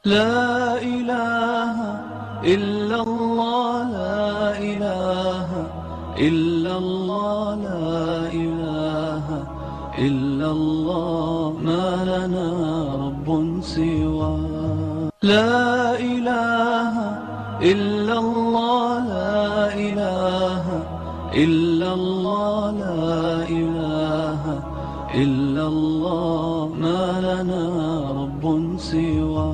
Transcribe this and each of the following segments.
لا إله إلا الله لا إله إلا الله لا إله إلا الله ما لنا رب سوى لا إله إلا الله لا إله إلا الله لا إله إلا الله ما لنا رب سوى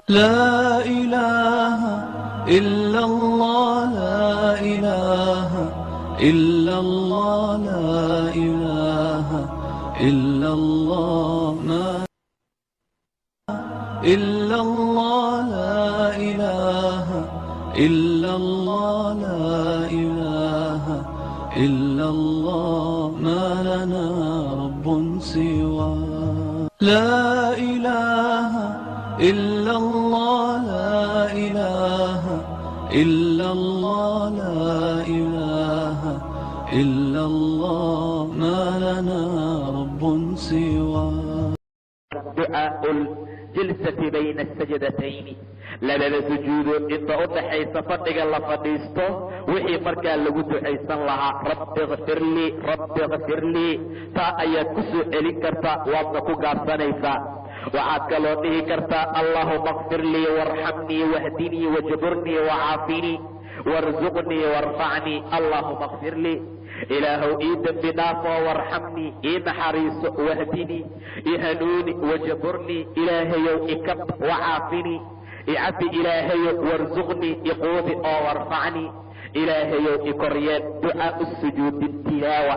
لا إله إلا الله لا إله إلا الله لا إله إلا الله ما إلا الله لا إله إلا الله لا إله إلا الله ما لنا رب سوى لا إله إلا الله لا إله إلا الله لا إله إلا الله ما لنا رب سوى دعاء الجلسة بين السجدتين labada sujuudood inta u dhaxaysa fadhiga la fadhiisto wixii markaa lagu ducaysan lahaa rabbi ighfirlii taa ayaad ku soo celin kartaa waadna ku gaabsanaysaa waxaad kaloo dhihi kartaa allahuma ighfir lii warxamnii wahdinii wajburnii wacaafinii warzuqnii warfacnii allahuma ighfir lii ilaahow ii dembi dhaafoo warxamnii ii naxariiso wahdinii ii hanuuni wajburnii ilaahayow ikab wacaafinii icafi ilaahayow warzuqnii iquudi oo warfacnii ilaahayow ikoryeel ducaau sujuudi tilaawa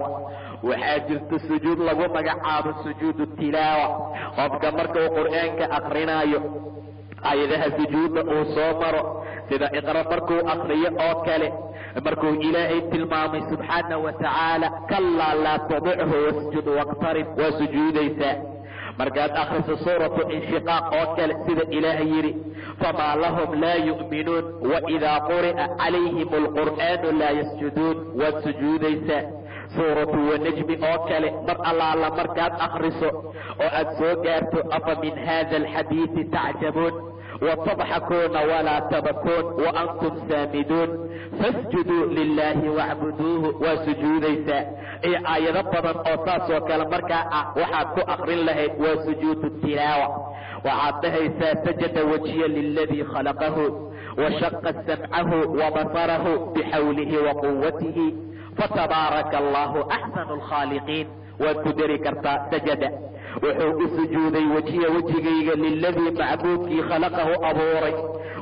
waxaa jirta sujuud lagu magacaabo sujuudu tilaawa qofka marka uu qur'aanka akrinaayo ayadaha sujuudda uu soo maro sida iqra markuu akriyo oo kale markuu ilaahay tilmaamay subxaanahu wa tacaala kallaa laa tadichu wasjud waqtarib waa sujuudaysaa markaad akhriso suuratu inshiqaaq oo kale sida ilaahay yidhi famaa lahum laa yu'minuun waidaa quri'a calayhim alqur'aanu laa yasjuduun waad sujuudaysaa suuratu wanajmi oo kale mar allaala markaad akhriso oo aad soo gaarto afa min hada alxadiidi tacjabuun watadxakuuna walaa tabkuun waantum saamiduun fasjuduu lilaahi wacbuduuhu waa sujuudaysaa iyo aayado badan oo saasoo kale markaa ah waxaad ku akrin lahayd waa sujuudu tilaawa waxaad dhahaysaa sajada wajhiya liladii khalaqahu washaqa samcahu wabasarahu bixawlihi waquwatihi fatabaaraka allahu axsanu alkhaaliqiin waad ku dari kartaa sajada wuxuu u sujuuday wejiya wejigayga liladii macbuudkii khalaqahu abuuray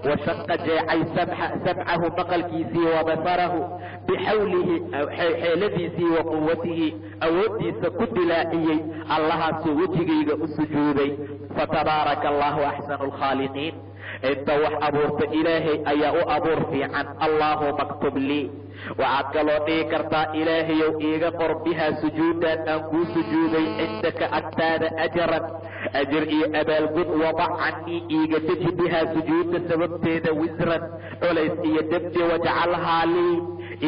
washaqa jeecay samcahu maqalkiisii wabasarahu bixawlihi xeeladiisii wa quwatihi awooddiisa ku dilaaciyey allahaasuu wejigayga u sujuuday fatabaaraka allahu axsanu alkhaaliqiin inta wax abuurta ilaahay ayaa u abuur fiican allaahuma aktub lii waxaad kaloo dhihi kartaa ilaahayow iiga qor bihaa sujuudan aan kuu sujuuday cindaka agtaada ajaran ajir iyo abaalgud wadac canii iiga deji bihaa sujuudda sababteeda wisran culays iyo dembi wajcalhaa lii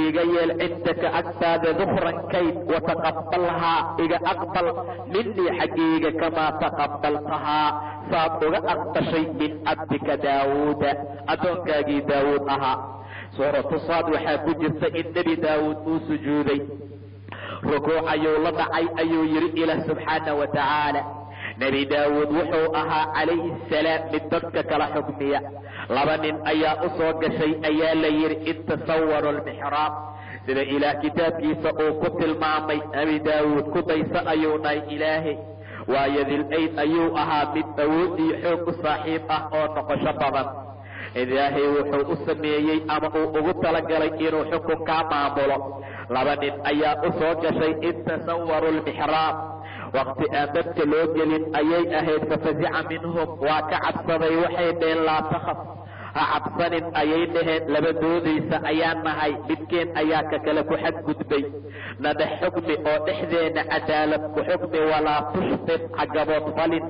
iiga yeel cindaka agtaada dukran kayd wataqabalhaa iga aqbal minii xaggayga kamaa taqabaltahaa saad uga aqbashay min cabdika daawuuda addoonkaagii daawuud ahaa suuratu saad waxaa ku jirta in nebi daawuud uu sujuuday rukuuc ayuu la dhacay ayuu yidhi ilaah subxaana wa tacaala nebi daawuud wuxuu ahaa calayhi asalaam mid dadka kala xukmiya laba nin ayaa u soo gashay ayaa la yidhi in tasawaru almixraab sida ilaah kitaabkiisa uu ku tilmaamay nebi daawuud ku dayso ayuu dhahay ilaahay waayo dil-ayd ayuu ahaa mid awood iyo xoog u saaxiib ah oo noqosho badan ilaahay wuxuu u sameeyey ama uu ugu talagalay inuu xukunkaa maamulo laba nin ayaa u soo gashay in tasawaru almixraab waqti aan dadka loo gelin ayay ahayd fafazica minhum waa ka cabsaday waxay dhaheen laa takhaf ha cabsanin ayay dhaheen labadoodaysa ayaan nahay midkeen ayaa ka kale ku xadgudbay nadhex xukmi oo dhexdeena cadaalad ku xukmi walaa tushtit ha gaboodfalin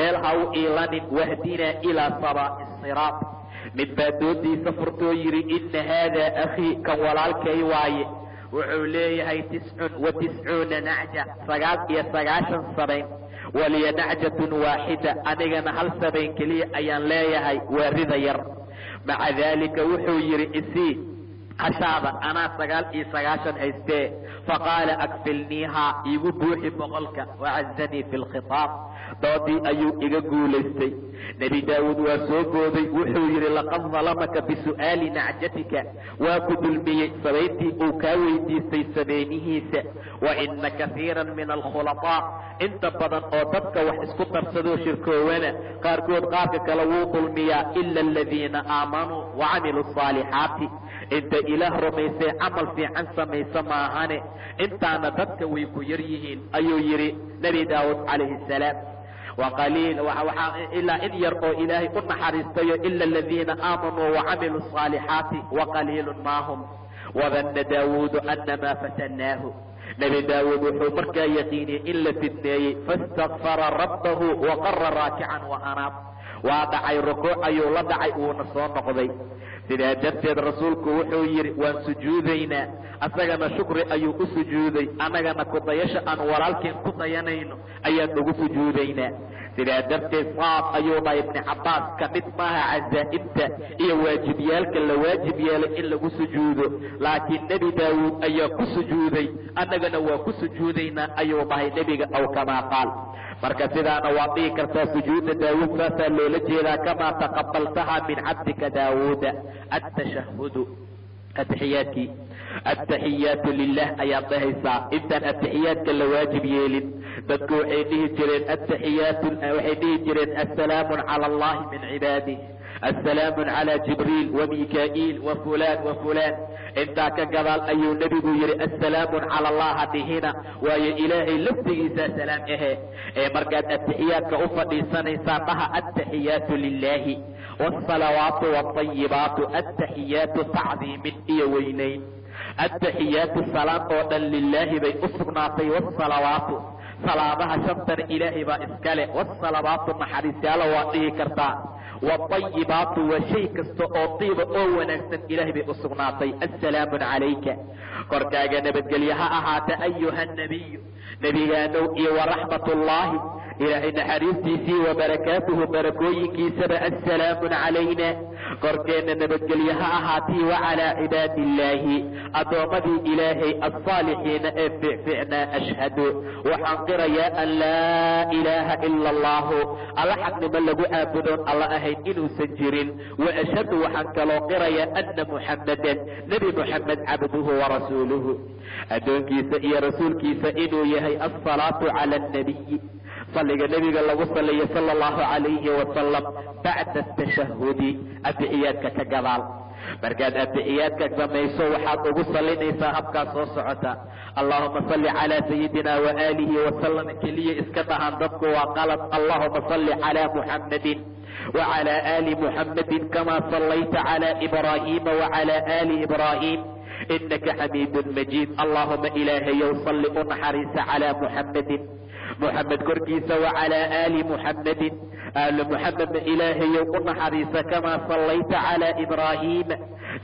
meel ha u iilanin wahdinaa ilaa sabaa'i siraat mid baa doodiisa furtoo yidhi inna haadaa akhii kan walaalkay waaye wuxuu leeyahay 99 nacja 9 sabayn waliya nacjatun waaxida anigana hal sabayn keliya ayaan leeyahay waa rida yar maca daalika wuxuu yidhi isii hashaada anaa 9 haystee faqaala akfilniihaa iigu buuxi 100 wacazanii fi lkhitaab doodii ayuu iga guulaystay nebi daawuud waa soo booday wuxuu yidhi laqad dalamaka bisu'aali nacjatika waa ku dulmiyey sabayntii uu kaa weydiistay sabaynihiisa wa ina kaiiran min alkhulataa inta badan oo dadka wax isku darsadoo shirkoowana qaarkood qaarka kale wuu dulmiyaa ila aladiina aamanuu wacamiluu asaalixaati inta ilaah rumaysay camal fiican samaysa maahane intaana dadka way ku yar yihiin ayuu yidhi nebi daawuud calayhi salaam وqaliil ilaa in yar oo ilaahay u naxariistayo ila aladiina aamanuu wacamiluu الصaalixaati waqaliilu ma hum wadanna daawuudu anamaa fatannaahu nebi daawuud wuxuu markaa yaqiiniyey in la fidneeyey faاstakfara rabbahu waqara raakican waanaab waa dhacay rukuuc ayuu la dhacay wuuna soo noqday sidaa darteed rasuulku wuxuu yidhi waan sujuudaynaa asagana shukri ayuu u sujuuday annagana kudayasha aan walaalkeen ku dayanayno ayaan ugu sujuudaynaa sidaa darteed saad ayuu dhahay ibni cabbaas ka mid maaha cazaa'ibta iyo waajibyaalka la waajib yeelay in lagu sujuudo laakiin nebi daawuud ayaa ku sujuuday annagana waa ku sujuudaynaa ayuu dhahay nebiga aw kamaa qaal marka sidaana waad dhihi kartaa sujuuda daawuud saasaa loola jeedaa kamaa taqabaltaha min cabdika daawuuda atashahudu atixiyaadkii attaxiyaatu lilah ayaad dhahaysaa intaan atixiyaadka la waajib yeelin dadku waxay dhihi jireen assalaamu cala allahi min cibaadih assalaamu cala jibriil wamikaa'iil wafulaan wafulaan intaa ka gadaal ayuu nebigu yidhi assalaamu cala allah hadhihina waayo ilaahay laftigiisaa salaam ahe ee markaad atixiyaadka u fadhiisanaysaan dhaha attaxiyaatu lilaahi wاsalawaatu wاayibaatu attaxiyaatu tacdiimin iyo weynayn attaxiyaatu salaam oo dhan lilaahi bay u sugnaatay wاsalawaatu salaadaha shantana ilaahay baa iskale wاsalawaatu naxariisyaalo waa dhihi kartaa wاayibaatu waa shay kasta oo diiba oo wanaagsan ilaahay bay u sugnaatay assalaamu calayka korkaaga nabadgelye ha ahaata ayuha nabiyu nebigaanow iyo waraxmat ullaahi ilaahay naxariistiisii wabarakaatuhu barakooyinkiisaba assalaamu calayna korkeenna nabadgelye ha ahaatii wacalaa cibaadi illaahi addoommadii ilaahay alsaalixiina ee fiicfiicnaa ashhadu waxaan qirayaa an laa ilaaha ila allahu alla xaqnimo lagu caabudoon alla ahayn inuusan jirin wa ashhadu waxaan kaloo qirayaa anna muxammadan nebi muxamed cabduhu warasuuluhu addoonkiisa iyo rasuulkiisa inuu yahay alsalaatu cala annabiyi salliga nebiga lagu saliyo sala allahu calayhi wasalam bacda atashahudi atixiyaadka ka gadaal markaad atixiyaadka samayso waxaad ugu sallinaysaa habkaas soo socota allahuma salli calaa sayidina waaalihi wasalam keliya iska dhahan dadku waa qalad allahuma salli calaa muxammadin wacalaa aali muxammadin kamaa sallayta calaa ibraahiima wacalaa aali ibraahiim inaka xamiidun majiid allahuma ilaahayow salli u naxariisa calaa muxammadin muxamed korkiisa wacalaa aali muxammadin aali muxamedna ilaahayow u naxariisa kamaa sallayta calaa ibraahiima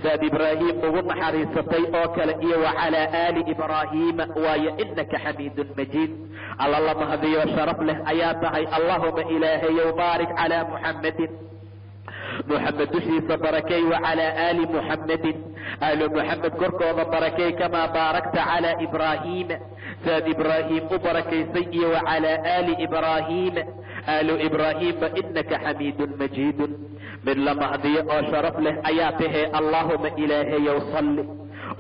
saad ibraahiim ugu naxariisatay oo kale iyo wacalaa aali ibraahiima waayo inaka xamiidun majiid alla la mahadiyo sharaf leh ayaa tahay allahuma ilaahayow baarik calaa muxammadin muxamed dushiisa barakay wacalaa aali muxammadin aali muxamed korkooda barakay kamaa baarakta calaa ibraahiima saad ibraahiim u barakaysay iyo wacalaa aali ibraahiima aalu ibraahiima inaka xamiidun majiidun mid la mahdiyo oo sharaf leh ayaa tahee allahuma ilaahayow salli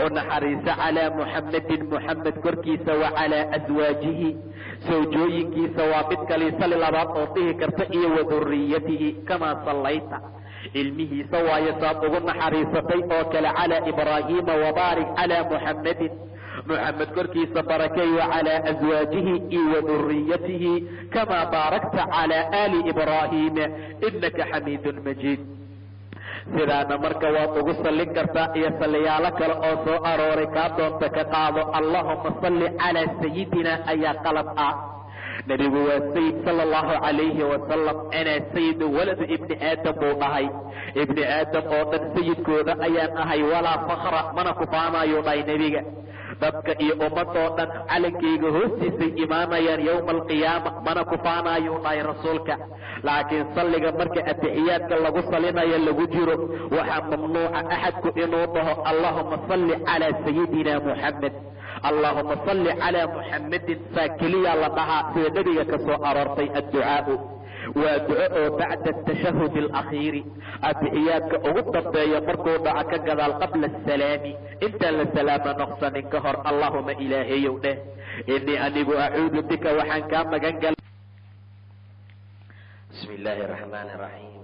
u naxariisa calaa muxammadin muxamed korkiisa wacalaa aswaajihi sawjooyinkiisa waa mid kali sali labaad oo dhihi karta iyo waduriyatihi kamaa sallayta ilmihiisa waayo saad ugu naxariisatay oo kale calaa ibraahiima wabaarik calaa muxammadin muxamed korkiisa barakay wacalaa aswaajihi iyo waduriyatihi kamaa baarakta calaa aali ibraahiima inaka xamiidun majiid sidaana marka waad ugu sallin kartaa iyo salliyaalo kale oo soo arooray kaa doonta ka qaado allahuma salli calaa sayidina ayaa qalad ah nebigu waa sayid sala allahu calayhi wasalam anaa sayidu waladu ibni aadam buu dhahay ibni aadam oo dhan sayidkooda ayaan ahay walaa fakra mana ku faanaayuu dhahay nebiga dadka iyo ummadoo dhan calankayga hoostiisay imaanayaan yowma alqiyaama, mana kufaanaayuu dhahay rasuulka. laakiin salliga marka atixiyaadka lagu salinayo lagu jiro waxaa mamnuuca axadku inuu dhaho allahuma salli calaa sayidina muxamed, allahuma salli calaa muxamedin. saa keliya la dhahaa sida nebiga ka soo aroortay. adducaau waa duco oo bacda atashahud alakhiiri, atixiyaadka ugu dambeeya markuu dhaco ka gadaal qabla asalaami, intaan la salaamo noqsanin ka hor. allahuma ilaahayow dheh inii anigu acuudu bika waxaan kaa magan galay. bismi illaahi araxmaani araxiim,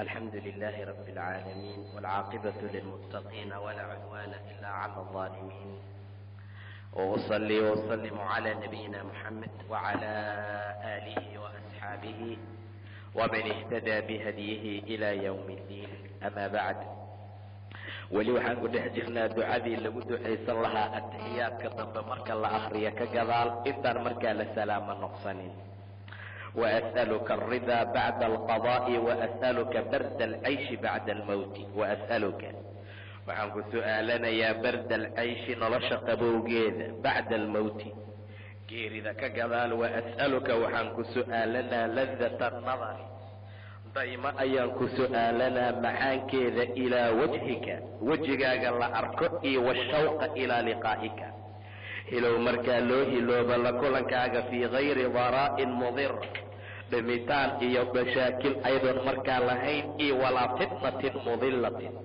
alxamdu lilaahi rabbi alcaalamiin, waalcaaqibatu lilmuttaqiina walaa cudwaana ilaa cala alظaalimiin. وأصلي وأسلم على نبينا محمد وعلى آله وأصحابه ومن اهتدى بهديه إلى يوم الدين. أما بعد، weli waxaan ku dhex jirnaa ducadii lagu ducaysan lahaa atixiyaadka dambe marka la akhriya ka gadaal intaan markaa la salaamo noqsanin. وأسألك الرضا بعد القضاء وأسألك برد العيش بعد الموت. وأسألك waxaan ku su'aalanayaa barda alcayshi nolosha qabowgeeda bacda almowti, geerida ka gadaal. wa as'aluka waxaan ku su'aalanaa ladata annadari, daymo ayaan ku su'aalanaa macaankeeda ilaa wajhika, wejigaaga la arko, iyo washawqa ilaa liqaa'ika, hilow markaa loo hilooba la kulankaaga fii gayri daraa'in mudir, dhimitaan iyo mashaakil aydoon markaa lahayn, iyo walaa fitnatin mudillatin,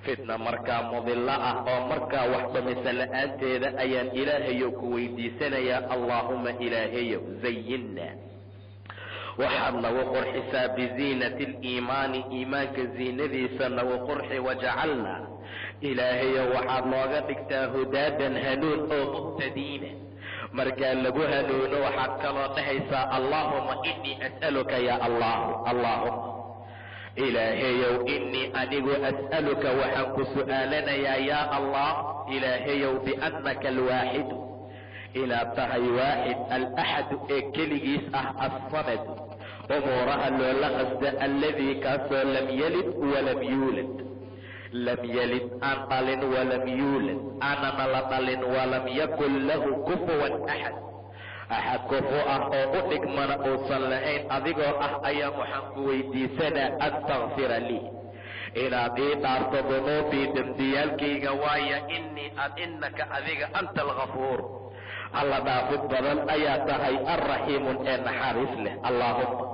fitna markaa mudillo ah oo markaa wax dhumisa la'aanteeda ayaan ilaahayow ku weydiisanayaa. allaahuma ilaahayow zayinna waxaad nagu qurxisaa biziinati aliimaani, iimaanka ziinadiisa nagu qurxi. wajacalnaa ilaahayow waxaad nooga dhigtaa hudaadan hanuun oo muhtadiina, markaa lagu hanuuno waxaad kaloo dhahaysaa allaahuma inii as'aluka yaa allah, allaahuma ilaahayow inii anigu as'aluka waxaan ku su'aalanayaa yaa allah ilaahayow biannaka alwaaxidu, inaad tahay waaxid, alaxadu ee keligiis ah, assamadu umuuraha loola qasda, alladii kaasoo lam yalid walam yuulad, lam yalid aan dhalin walam yuulad aanana la dhalin, walam yakun lahu kufuwan axad, axad kufu ah oo u dhigmana uusan lahayn adigoo ah ayaan waxaan ku weydiisanaa an takfira lii, inaad ii dhaafto dunuubii dembiyaalkayga, waayo innaka adiga anta algafuur, alla dhaafid badan ayaa tahay, alraxiimun ee naxariis leh. allaahuma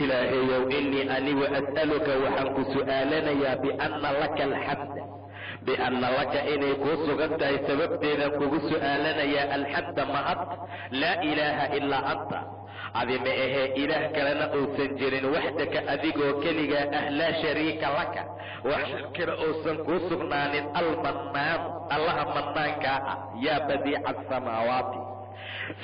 ilaahayow inii anigu as'aluka waxaan ku su'aalanayaa bianna laka alxamda, bianna laka inay kuu sugan tahay sababteeda kugu su'aalanayaa alxamda mahad, laa ilaaha ilaa anta, adi ma ahee ilaah kalena uusan jirin, waxdaka adigoo keligaa ah, laa shariika laka wax shirkina uusan kuu sugnaanin, almannaanu allaha mannaankaa ah, yaa badiica asamaawaati,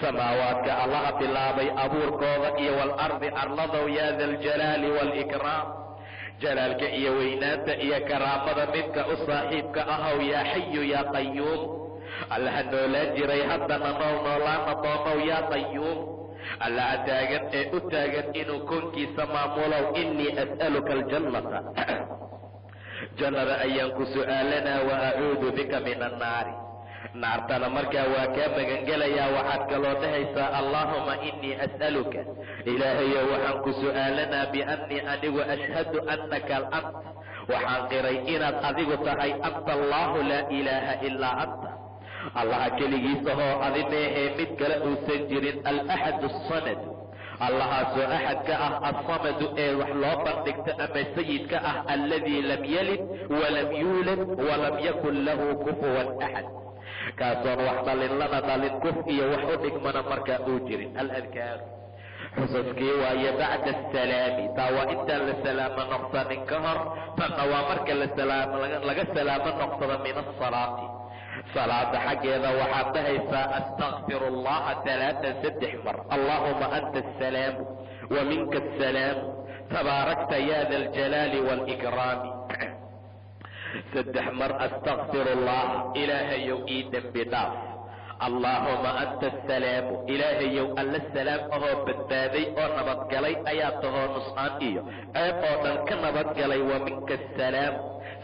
samaawaadka allaha bilaabay abuurkooda, iyo waalardi arladow, yaa da aljalaali waalikraam, jalaalka iyo weynaanta iyo karaamada midka u saaxiibka ahow, yaa xayu yaa qayuum, allaha noolaan jiray haddana noolaana doonow, yaa qayuum, allaha taagan ee u taagan inuu koonkiisa maamulow. inii as'aluka aljannata, jannada ayaan ku su'aalanaa, wa acuudu bika min annaari, naartana markaa waa kaa magangelayaa. waxaad kaloo dhahaysaa allaahuma inii as'aluka ilaahayow waxaan ku su'aalanaa biannii anigu ashhadu annaka ant, waxaan qiray inaad adigu tahay anta allaahu laa ilaaha ilaa anta, allaha keligiisahoo adi meehee mid kale uusan jirin, alaxadu asamadu, allahaasoo axadka ah, assamadu ee wax loo bandhigto ama sayidka ah, alladii lam yalid walam yuulad walam yakun lahu kufuwan axad, kaasoon wax dhalin lana dhalin, kuf iyo wax u dhigmana markaa uu jirin. aladkaaru xususkii waaye bacda asalaami, taa waa intaan la salaamo noqsanin ka hor, tanna waa marka laga salaamo noqsado min asalaati, salaada xaggeeda waxaad dhahaysaa astakfir allaha 3 mar, allaahuma anta asalaamu wa minka asalaamu, tabaarakta yaa da aljalaali waalikraami. 3 mar astakfir allah, ilaahayow ii dembi dhaaf, allaahuma anta asalaamu ilaahayow alla salaam ahoo badbaaday oo nabadgalay ayaa tahoo nus'aan iyo ceeb oo dhan ka nabadgalay wa minka asalaam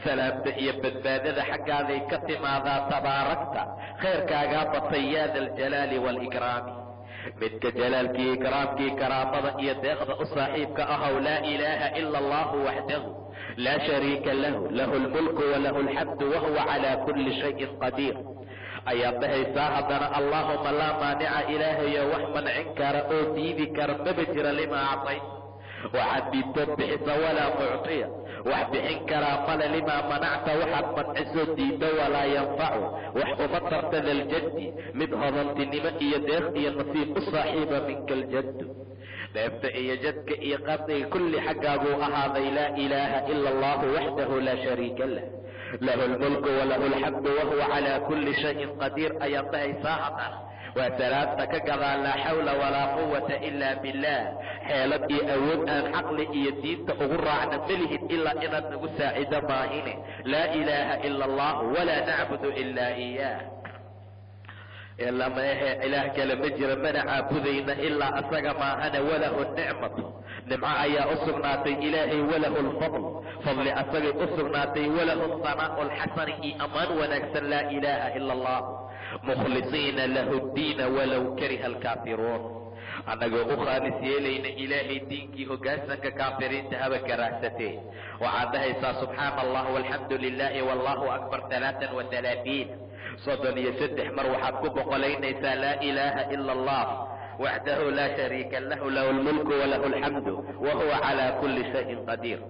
salaamta iyo badbaadada xaggaaday ka timaadaa tabaarakta khayrkaagaa batay yaa da aljalaali waalikraami midka jalaalkii ikraamkii karaamada iyo deeqda u saaxiibka ahow laa ilaaha ila allahu waxdahu laa shariika lahu lahu lmulku walahu alxamdu wahuwa calaa kulli shayin qadiir ayaad dhahaysaa haddana allaahuma laa maanica ilaahayo wax mancin kara oo diidi kara maba jira limaa actayt waxaad diidtood bixisa walaa muctiya wax bixin karaa male limaa manacta waxaad mancisoo diiddo walaa yanfacu wax uma tarta daljaddi mid hodantinimo iyo deeq iyo nasiib u saaxiiba minka aljaddu dheefta iyo jadka iyo qadniga kulli xaggaaguu ahaaday laa ilaaha ila allahu waxdahu laa shariika lah lahu lmulku walahu alxamdu wahuwa calaa kulli shayin qadiir ayaad dhahaysaa haddana waa salaadta ka gadaa laa xawla walaa quwata ila billah xeelad iyo awood aan caqli iyo diinta ugu raacna melihin ilaa inaad nagu saacido maahine laa ilaaha ila allah walaa nacbudu ilaa iyaah ilaa maehe ilaah kale ma jira mana caabudayna ilaa asaga maahana walahu nicmatu nimco ayaa u sugnaatay ilaahay walahu lfadl fadli asagay u sugnaatay walahu sanaa'u lxasani iyo ammaan wanaagsan laa ilaaha ila allah mukhlisiina lahu ddiina walow kariha alkaafiruun annagoo u khaalis yeelayna ilaahay diinkii hoggaansanka kaafiriinta haba karaahsatee waxaad dhahaysaa subxaana allah walxamdu lilaahi wallahu akbar 33 33 mar waxaad ku boqolaynaysaa laa ilaaha ila allah waxdahu laa shariika lahu lahu lmulku walahu alxamdu wahuwa calaa kulli shayin qadiir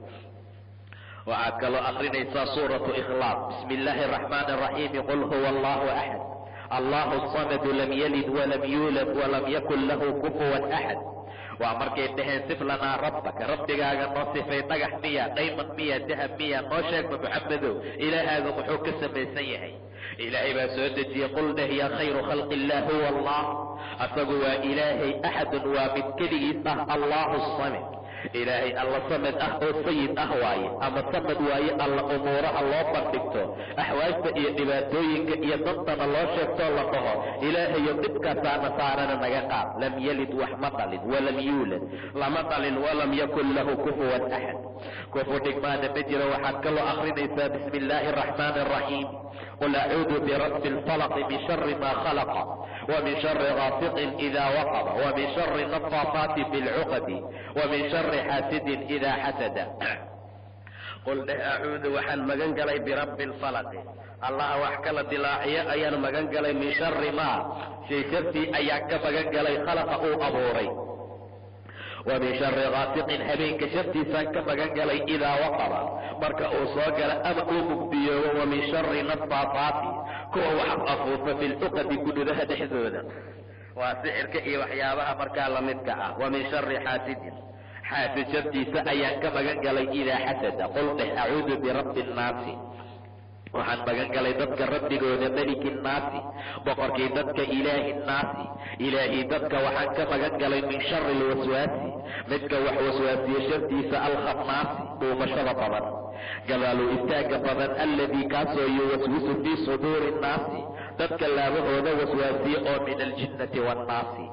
waxaad kaloo akrinaysaa suuratu ikhlaas bismi illaahi araxmaani araxiimi qul huwa allahu axad allahu samadu lam yalid walam yuulad walam yakun lahu kufuwan axad waa markay dhaheen sif lanaa rabbaka rabbigaaga noo sifay dhagax miya dhayman miya dahab miya noo sheegma muxamedow ilaahaaga muxuu ka samaysan yahay ilaahay baa soo dejiyey qul dheh yaa khayru khalqi illah huwa allah asagu waa ilaahay axadun waa mid keligiis ah allahu samad ilaahay alla samad ah oo sayid ah waaye ama samad waaye alla umuuraha loo bandhigto axwaajta iyo dhibaatooyinka iyo dantana loo sheegtoo la dhaho ilaahayo dhibkaasaana saarana naga qaad lam yalid wax ma dhalin walam yuulad lama dhalin walam yakun lahu kufuwan axad kufu dhigmaana ma jiro waxaad kaloo akrinaysaa bismi illaahi araxmaani araxiim qul acuudu birabbi alfalaqi min shari ma khalaqa ومن شر غاسق إذا وقب ومن شر النفاثات بالعقد ومن شر حاسد إذا حسد قل أعوذ وحن مغنقلي برب الفلق الله وحكال دلاعية أيان مغنقلي من شر ما شيء شرتي أياك مغنقلي خلقه أبوري ومن شر غاسق هبينك شرتي سانك مغنقلي إذا وقب مركا أوصاقل أما أمبديو ومن شر نفاثات kuwa wax afuufa fi lcuqadi gududaha dhexdooda waa sixirka iyo waxyaabaha markaa lamidka ah wa min shari xaasidin xaasid shartiisa ayaan ka magan galay idaa xasada qul dheh acuudu birabbi nnaasi waxaan magan galay dadka rabbigooda meliki nnaasi boqorkii dadka ilaahi nnaasi ilaahii dadka waxaan ka magan galay min shari lwaswaasi midka wax waswaasiye shartiisa alkhannaasi dhuumashada badan gadaaluu istaaga badan alladii kaasoo yuwaswisu fii suduuri nnaasi dadka laabahooda waswaasiye oo min aljinnati waannaasi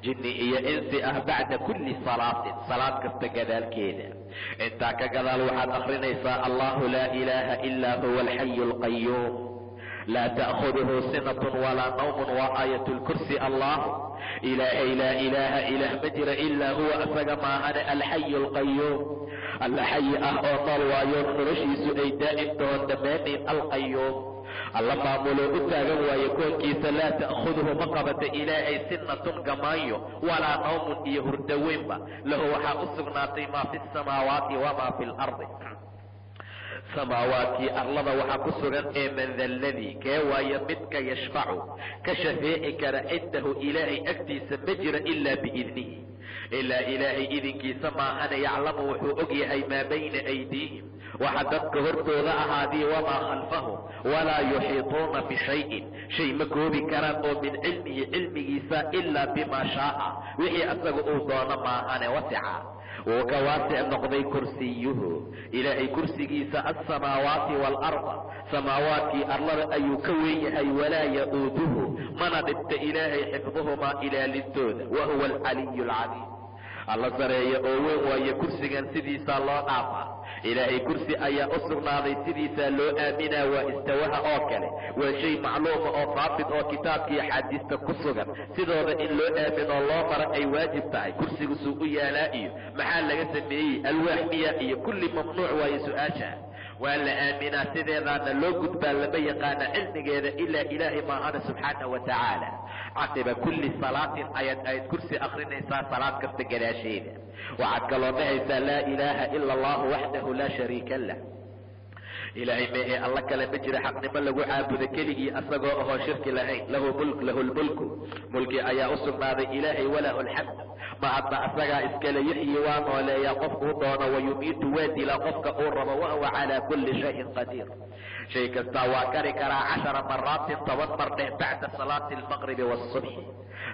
jinni iyo insi ah bacda kulli salaatin salaad kasta gadaalkeeda intaa ka gadaal waxaad akrinaysaa allahu laa ilaaha ilaa huwa alxayu alqayuum laa ta'khuduhu sinatun walaa nawmun waa aayat lkursi allahu ilaahay laa ilaaha ilaah ma jira ilaa huwa asaga maahane alxayu alqayuum alla xayi ah oo nool waayo noloshiisu ay daa'imtahoon dhammaanayn alqayuum alla maamuloo u taagan waaye koonkiisa laa ta'khuduhu ma qabata ilaahay sinatun gamaayo walaa nawmun iyo hurdaweynba lahu waxaa u sugnaatay maa fi samaawaati wamaa fi lardi samaawaadkii arlada waxaa ku sugan ee man da aladii kee waayo midka yashfacu ka shafeeci kara cindahu ilaahay agtiisa ma jira ilaa biidnihi ilaa ilaahay idinkiisa maahana yaclamu wuxuu og yahay maa bayna aydiihim waxa dadka hortooda ahaadii wamaa khalfahum walaa yuxiituuna bishayin shay ma koobi karaan oo min cilmihi cilmigiisa ilaa bimaa shaaa wixii asaga uu doono maahane wasica wuu ka waasic noqday kursiyuhu ilaahay kursigiisa alsamaawaati waalarda samaawaadkii arlada ayuu ka weyn yahay walaa ya-uuduhu mana dhibta ilaahay xifduhumaa ilaalintooda wa huwa alcaliyu alcadiim alla sareeya oo weyn waaye kursigan sidiisaa loo dhaafaa ilaahay kursi ayaa u sugnaaday sidiisaa loo aaminaa waa istawaha oo kale waa shay macluuma oo haabit oo kitaabkiiyo xaadiista ku sugan sidooda in loo aaminoo loo mara ay waajib tahay kursigu suu u yaalaa iyo maxaa laga sameeyey alwaax miya iyo kulli mamnuuc waaye su-aasha waa la aaminaa sideedaana loo gudbaa lama yaqaana cilmigeeda ilaa ilaahay maahana subxaanahu wa tacaala caqiba kulli salaatin ayaad kursi akrinaysaa salaad kasta gadaasheeda waxaad kaloo dhahaysaa laa ilaaha ila allahu waxdahu laa shariika lah ilaahay meehee alla kale ma jira xaqnimo lagu caabudo keligii asagoo ahoo shirki lahayn lahu lmulku mulki ayaa u sugnaaday ilaahay walahu lxamd ma hadna asagaa iskale yuxyi waa nooleeyaa qofkuu doono wayumiitu waa dilaa qofka uu rabo wahuwa calaa kulli shayin qadiir shay kastaa waa kari karaa 10 maraatin 10 mar dheh bacda salaati almaqribi waasubxi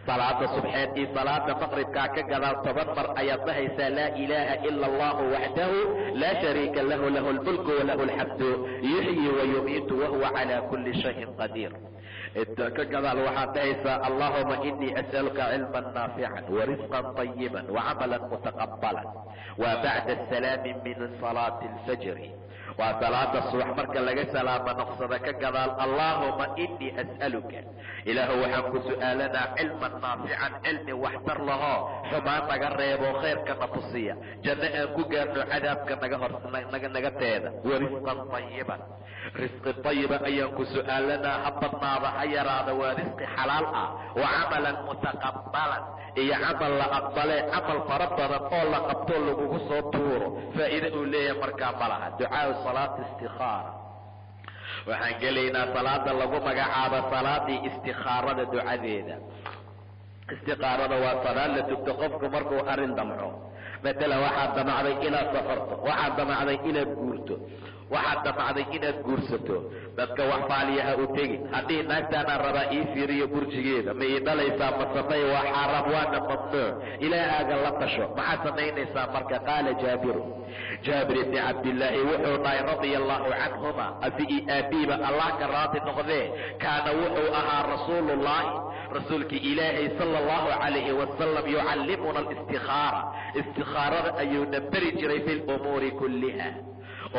salaada subxeed iyo salaada maqribkaa ka gadaal 10 mar ayaad dhahaysaa laa ilaaha ila allahu waxdahu laa shariika lahu lahu lmulku walahu alxamdu yuxyi wayumiitu wahuwa calaa kulli shayin qadiir inta ka gadaal waxaad dhahaysaa allahuma inii as'aluka cilman naafican warisqan طayiba wacamalan mutaqabalan wa bacda asalaami min salaati alfajri waa salaada subax marka laga salaamo noqsada ka gadaal allahuma inii as'aluka ilaahu waxaan ku su'aalanaa cilman naafican cilmi waxtar lahoo xumaan naga reebo khayrka na tusiya janno aan ku gaarno cadaabka naga teeda warisqan طayiban risqi طayiba ayaan ku su'aalanaa ha badnaada ha yaraada waa risqi xalaal ah wa camalan mutaqabalan iyo camal la aqbalee camal fara badan oo la qabtoo lagugu soo tuuro faa'iida uu leeyahay markaa ma laha ducaau salaati istikaara waxaan gelaynaa salaada lagu magacaabo salaadii istikaarada ducadeeda istikaarada waa salaad la tugto qofku markuu arrin damco matalan waxaad damacday inaad safarto waxaad damacday inaad guurto waxaad damacday inaad guursato dadka wax faaliyaha u tegin haddii naagtaanaan rabaa ii fiiriyo burjigeeda ma ii dhalaysaa ma samay waa xaaraam waana mamnuuc ilaahaaga la tasho maxaad samaynaysaa marka qaala jaabir ibni cabdillaahi wuxuu dhahay radia allahu canhuma asigii aabiiba allah ka raadi noqdee kaana wuxuu ahaa rasuulullahi rasuulkii ilaahay sala allahu calayhi wasalam yucallimuna alistikaara istikaarada ayuuna beri jiray fi lumuuri kulliha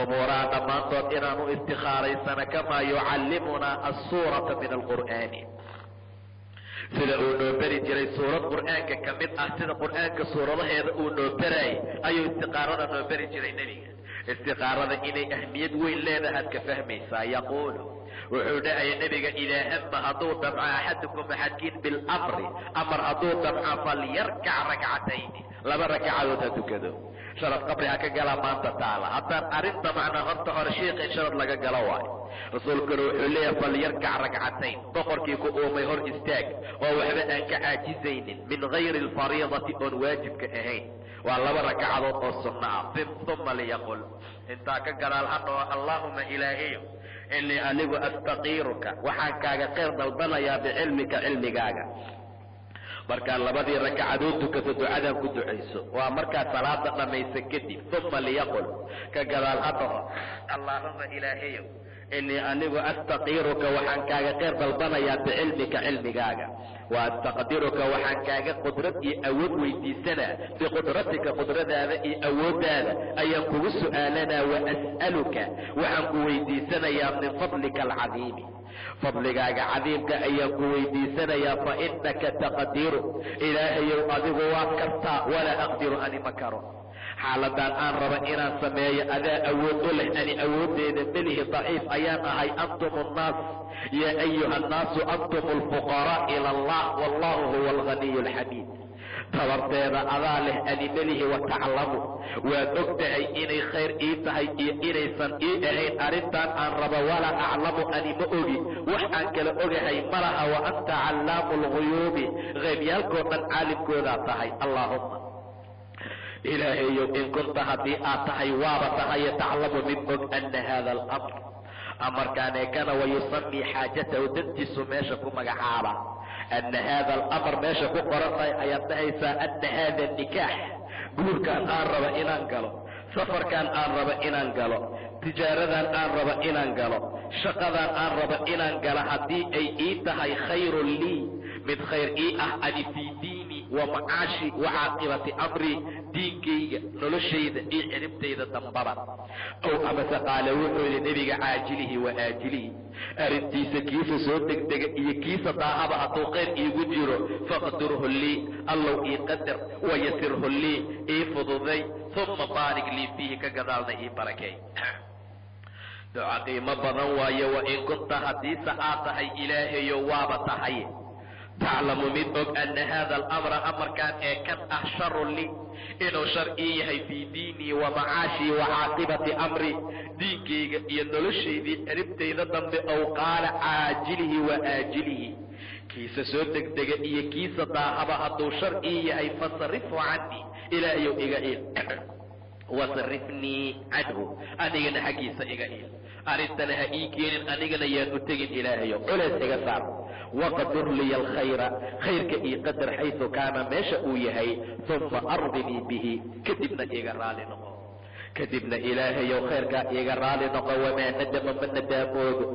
umuuraha dhammaantood inaanu istikaaraysana kamaa yucallimunaa assuurata min alqur'aani sida uu noo beri jiray suurad qur'aanka ka mid ah sida qur'aanka suuradaheeda uu noo beraayay ayuu istikaarada noo beri jiray nebiga istikaarada inay ahmiyad weyn leedahaad ka fahmaysaa yaquulu wuxuu dhahaya nebiga idaa hama hadduu damco axadukum axadkiin bilamri amar hadduu damco falyarkac rakcatayni 2 ragcadood ha tukado sharad qabri ha ka gala maanta taala haddaan arrinta macnaa horta hore sheikh in sharad laga galo waayo rasuulkuna wuxuu leeyahay falyarkac rakcatayn boqorkii ku uumay hor istaag oo waxba aan ka caajisaynin min gayri alfariidati oon waajibka ahayn waa 2 ragcadood oo sunna ah uma liyaqul intaa ka gadaal hadhoo allaahuma ilaahayo inii anigu astaqiiruka waxaan kaaga khayr dalbanayaa bicilmika cilmigaaga markaad 2 ragcadood tukato ducadan ku ducayso waa markaad salaada dhamaysa kadib uma liyaqul ka gadaal hadhoo allaahuma ilaahayo inii anigu astaqiiruka waxaan kaaga khayr dalbanayaa bicilmika cilmigaaga wa astaqdiruka waxaan kaaga qudrad iyo awood weydiisanaa biqudratika qudradaada iyo awooddaada ayaan kugu su'aalanaa wa as'aluka waxaan ku weydiisanayaa min fadlika alcadiimi fadligaaga cadiimka ayaan ku weydiisanayaa fa innaka taqdiru ilaahayow adigu waad kartaa walaa aqdiru ani ma karo xaaladaan aan raba inaan sameeyo adaa awood u leh ani awooddeeda melihi daciif ayaan ahay antum annaas yaa ayuha annaasu antum alfuqaraa ila allah wallahu huwa alghaniyu alxamiid tabarteeda adaa leh ani melihi wataclamu waad og tahay inay khayr ii tahay iyo inaysan ii ahayn arrintaan aan rabo walaa aclamu ani ma ogi wax aan kala ogahay ma laha wa anta callaamu lguyuubi qeybyaalkoo dhan caalimkoodaa tahay allaahumma ilaahayow in kunta haddii aad tahay waaba tahaye taclamu mid og ana hada alamr amarkaaneekana wayusamii xaajatahu dantiisu meesha ku magacaaba ana hada alamr meesha ku qoran tahay ayaad dhahaysaa ana hada nikaax guurkaan aan raba inaan galo, safarkaan aan raba inaan galo, tijaaradan aan raba inaan galo, shaqadan aan raba inaan galo haddii ay ii tahay khayrun lii mid khayr ii ah ani fii diini wa macaashi wa caaqibati amri diinkayga noloshayda iyo ciribtayda dambaba. ow amase qaala wuxuu yidhi nebiga caajilihi wa aajilihi arrintiisa kiisa soo degdega iyo kiisa daahaba hadduu khayr iigu jiro faqdurhu lii allow ii qadar wayasirhu lii ii fududay uma baarik lii fiihi ka gadaalna ii barakeey. duca qiimo badan waaye wa in kunta haddiise aad tahay ilaahayo waaba tahay taclamu mid og ana hada alamra amarkaan ee kan ah sharun lii inuu shar ii yahay fii diinii wa macaashii wa caaqibati amri diinkayga iyo noloshaydii ciribtayda dambe ow qaala caajilihi wa aajilihi kiisa soo degdega iyo kiisa daahaba hadduu shar ii yahay fasarifu canii ilaahayow iga iil wasarifnii canhu anigana xaggiisa iga iil. arrintana ha ii keenin anigana yaan u tegin ilaahayow culeys iga saar. waqdur liya alkhayra khayrka ii qadar xaysu kaana meesha uu yahay uma ardinii bihi kadibna iga raali noqo. kadibna ilaahayow khayrkaa iiga raali noqo. wamaa nadama ma nadaamoodo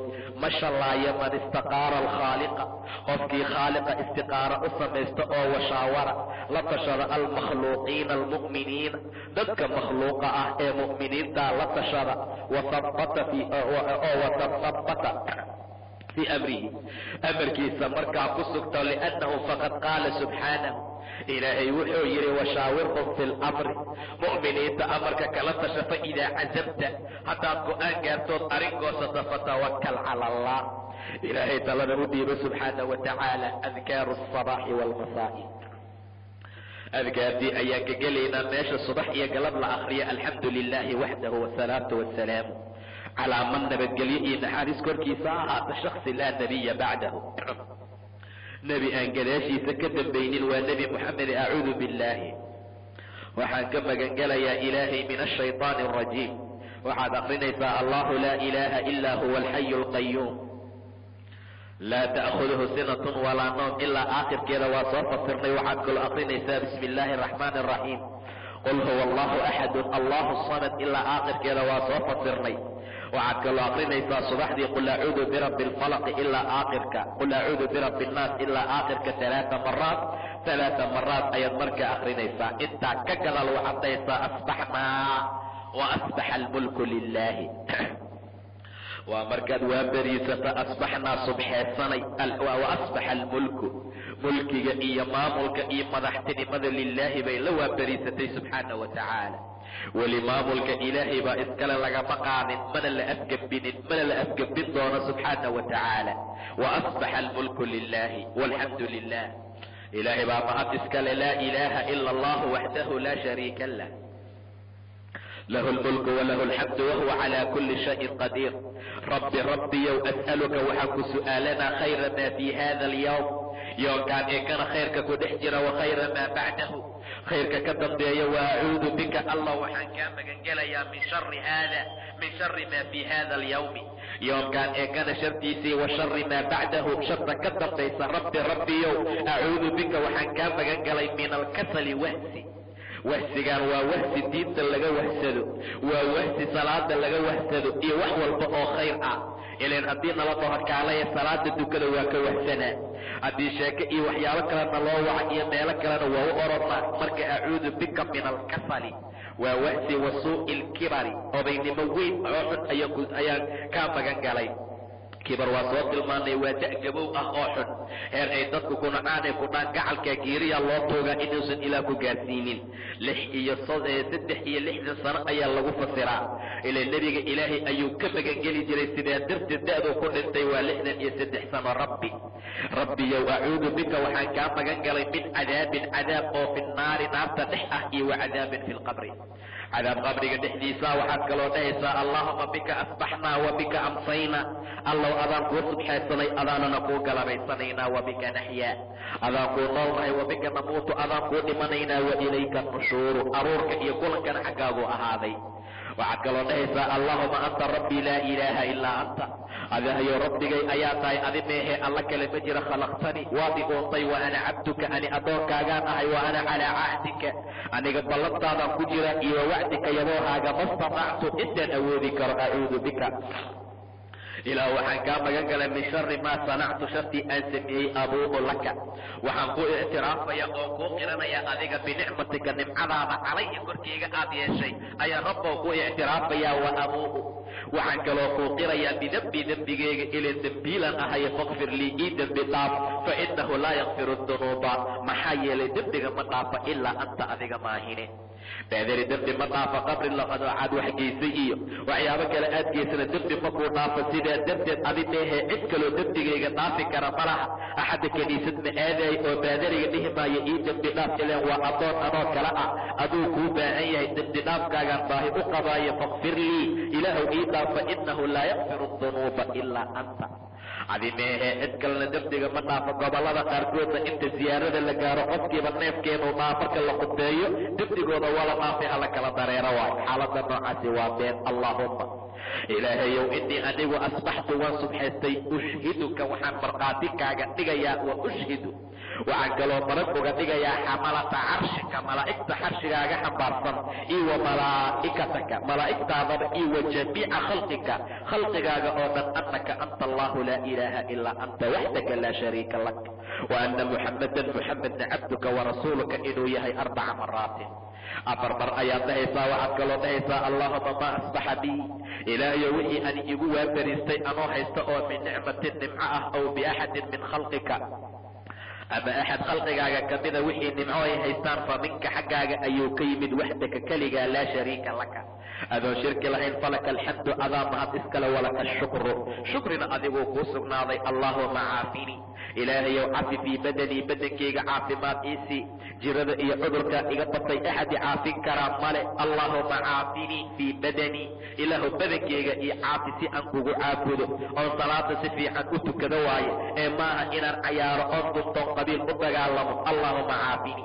ma shallaayo man istaqaara alkhaaliqa qofkii khaaliqa istiqaara u samaysta oo washaawara la tashada almakhluuqiina almu'miniina dadka makhluuqa ah ee mu'miniintaa la tashada wasabata fii amrihi amarkiisa markaa ku sugto liannahu faqad qaala subxaanahu ilaahay wuxuu yidhi washaawirhum fi lamri mu'miniinta amarka kala tasha faidaa cazamta haddaad go-aan gaartood arrin goosata fatawakal cala allah ilaahay talada u dhiiba subxaanahu wa tacaala. adkaaru asabaaxi waalmasaa'i adkaartii ayaan ka gelaynaa meesha subax iyo galab la akriya alxamdu lilaahi waxdahu wasalaatu wasalaamu calaa man nabadgelyo iyo naxariis korkiisa ahaata shaksi laa nabiya bacdahu nebi aan gadaashiisa ka dambaynin waa nebi moxamed. acuudu billaahi waxaan ka magangelayaa ilaahay min ashayطaani arajiim. waxaad akrinaysaa allahu laa ilaaha ilaa huwa alxayu alqayuum laa ta'khuduhu sinatun walaa noom ilaa aakhirkeeda waa soo fasirnay. waxaad kaloo akrinaysaa bismi illaahi araxmaani araxiim qul huwa allahu axadun allahu samad ilaa aakhirkeeda waa soo fasirnay. waxaad kaloo akrinaysaa subaxdii qul acuudu birabbi alfalaqi ilaa aakhirka qul acuudu birabbi annaas ilaa aakhirka alaaa maraat ayaad markaa akrinaysaa. intaa ka gadaal waxaad dhahaysaa asbaxnaa wa asbaxa almulku lilaahi waa markaad waa beriisata asbaxnaa subxeedsanay wa asbaxa almulku mulkiga iyo maamulka iyo madaxtinimada lilaahi bay la waaberiisatay subxaana wa tacaala. weli maamulka ilaahay baa iskale lagama qaadin mana la afgembin doono subxaana wa tacaala. wa asbaxa almulku lilaahi walxamdu lilah ilaahay baa mahad iskale. laa ilaaha ila allahu waxdahu laa shariika lah lahu lmulku walahu alxamdu wahuwa calaa kulli shayin qadiir. rabbiyow as'aluka waxaan ku su'aalanaa khayra maa fii hada alyawm yoonkaan ee kana khayrka ku dhex jira wa khayra maa bacdahu khayrka ka dambeeya. wa acuudu bika allah waxaan kaa magangelayaa min shari maa fii hada alyawmi yoonkaan ee kana shartiisii wa shari maa bacdahu sharta ka dambaysa. rabbiyow acuudu bika waxaan kaa magangelay min alkasali wahsigaan waa wahsi diinta laga wahsado, waa wahsi salaada laga wahsado iyo wax walba oo khayr ah. ilan haddii nala dhaho kaalaya salaada dukada waa ka wahsanaa, haddii sheeke iyo waxyaabo kalena loo waca iyo meelo kalena waa u orodnaa. marka acuudu bika min alkasali waa wahsi wa suu'i lkibari odaynimo weyn oo xun ayaan kaa magan galay. kibar waa soo tilmaanay waa da'gabow ah oo xun heer ay dadku ku nacaanay ku dhaan gacalka geeriya loo toogaa inuusan ilaah ku gaarsiinin. 3 iyo 60 sano ayaa lagu fasiraa ilaa nebiga ilaahay ayuu ka magangeli jiray sidaa darteed da'duu ku dhintay waa 63 sano. rabbiyow acuudu bika waxaan kaa magan galay min cadaabin cadaab oo fi naari naarta dhex ah iyo wa cadaabin fi lqabri cadaab qabriga dhexdiisa. waxaad kaloo dhahaysaa allahuma bika asbaxnaa wa bika amsaynaa allow adaan kuu subxaysanay adaanana kuu galabaysanaynaa. wa bika naxyaa adaan kuu noolnahay. wa bika namuutu adaan kuu dhimanaynaa. wa ilayka nushuuru aruurka iyo kulankana xaggaagu ahaaday. waxaad kaloo dhahaysaa allahuma anta rabbii laa ilaaha ilaa anta adahayo rabbigay ayaa tahay adi meehe alla kale ma jira khalaqtanii waad i uuntay wa ana cabduka ani addoonkaagaan ahay wa ana calaa cahdika aniga ballantaadaan ku jira iyo wa wacdika yaboohaaga mastatactu intaan awoodi karo acuudu bika ilaah waxaan kaa magan galay min shari maa sanactu shartii aan sameeyey abuu'u laka waxaan ku ictiraafaya oo kuu qiranaya adiga binicmatika nimcadaada calaya korkeyga aad yeeshay ayaan rabbow ku ictiraafayaa wa abuu'u waxaan kaloo kuu qirayaa bidembi dembigeyga ilan dembiilan ahaye fakfir lii ii dembi dhaaf fa inahu laa yakfiru dunuuba maxaa yeelay dembiga ma dhaafa ilaa anta adiga maahine baadari dembi ma dhaafa qabri laqadoocaad wax geysay iyo waxyaabo kale aad geysana dembi makuu dhaafa sidaa darteed adi meehe cid kaloo dembigayga dhaafi kara malaha axadda kiniisad ma aadaay oo baadariga dhihi maayo ii dembi dhaaf ileen waa addoon anoo kale ah aduu kuu baahan yahay dembi dhaafkaagaan baahi u qabaayo fakfir lii ilaahu ii dhaafa inahu laa yakfiru dunuuba ilaa anta adi meehe cid kalena dembiga ma dhaafo gobollada qaarkoodna inta siyaarada la gaaro qofkiiba neefkeenuu dhaa marka la khudbeeyo dembigooda wala dhaafay hala kala dareero waayo xaaladda noocaasi waa been allaahumma ilaahayow inii anigu asbaxtu waan subxaystay ushhiduka waxaan markhaatikaaga dhigayaa wa ushhidu waxaan kaloo marag uga dhigayaa xamalata carshika malaa'igta xarshigaaga xambaarsan iyo wa malaa'ikataka malaa'igtaadana iyo wa jamiica khalqika khalqigaaga oo dhan annaka anta allahu laa ilaaha ilaa anta waxdaka laa shariika lak wa ana muxammadan muxamedna cabduka warasuuluka inuu yahay 4 maraatin 4 mar ayaad dhahaysaa waxaad kaloo dhahaysaa allahuma maa asbaxa bii ilaahayo wixii ani igu waafariistay anoo haysta oo min nicmatin nimco ah aw biaxadin min khalqika ama axad khalqigaaga kamida wixii nimco ay haystaan fa minka xaggaaga ayuu ka yimid waxdaka keligaa laa shariika laka adoon shirki lahayn falaka alxamdu adaa mahad iskale walaka ashukru shukrina adiguu kuu sugnaaday allaahuma caafini ilaahayow cafi fii badanii badankeyga caafimaad iisii jirada iyo cudurka iga batay axadi caafin karaa male allaahuma caafinii fii badanii ilaahu badankeyga iyo caafi si aan kugu caabudo oon salaada si fiican u tukado waaye ee maaha inaan cayaaro oon duntoon qabiil u dagaalamo allaahuma caafini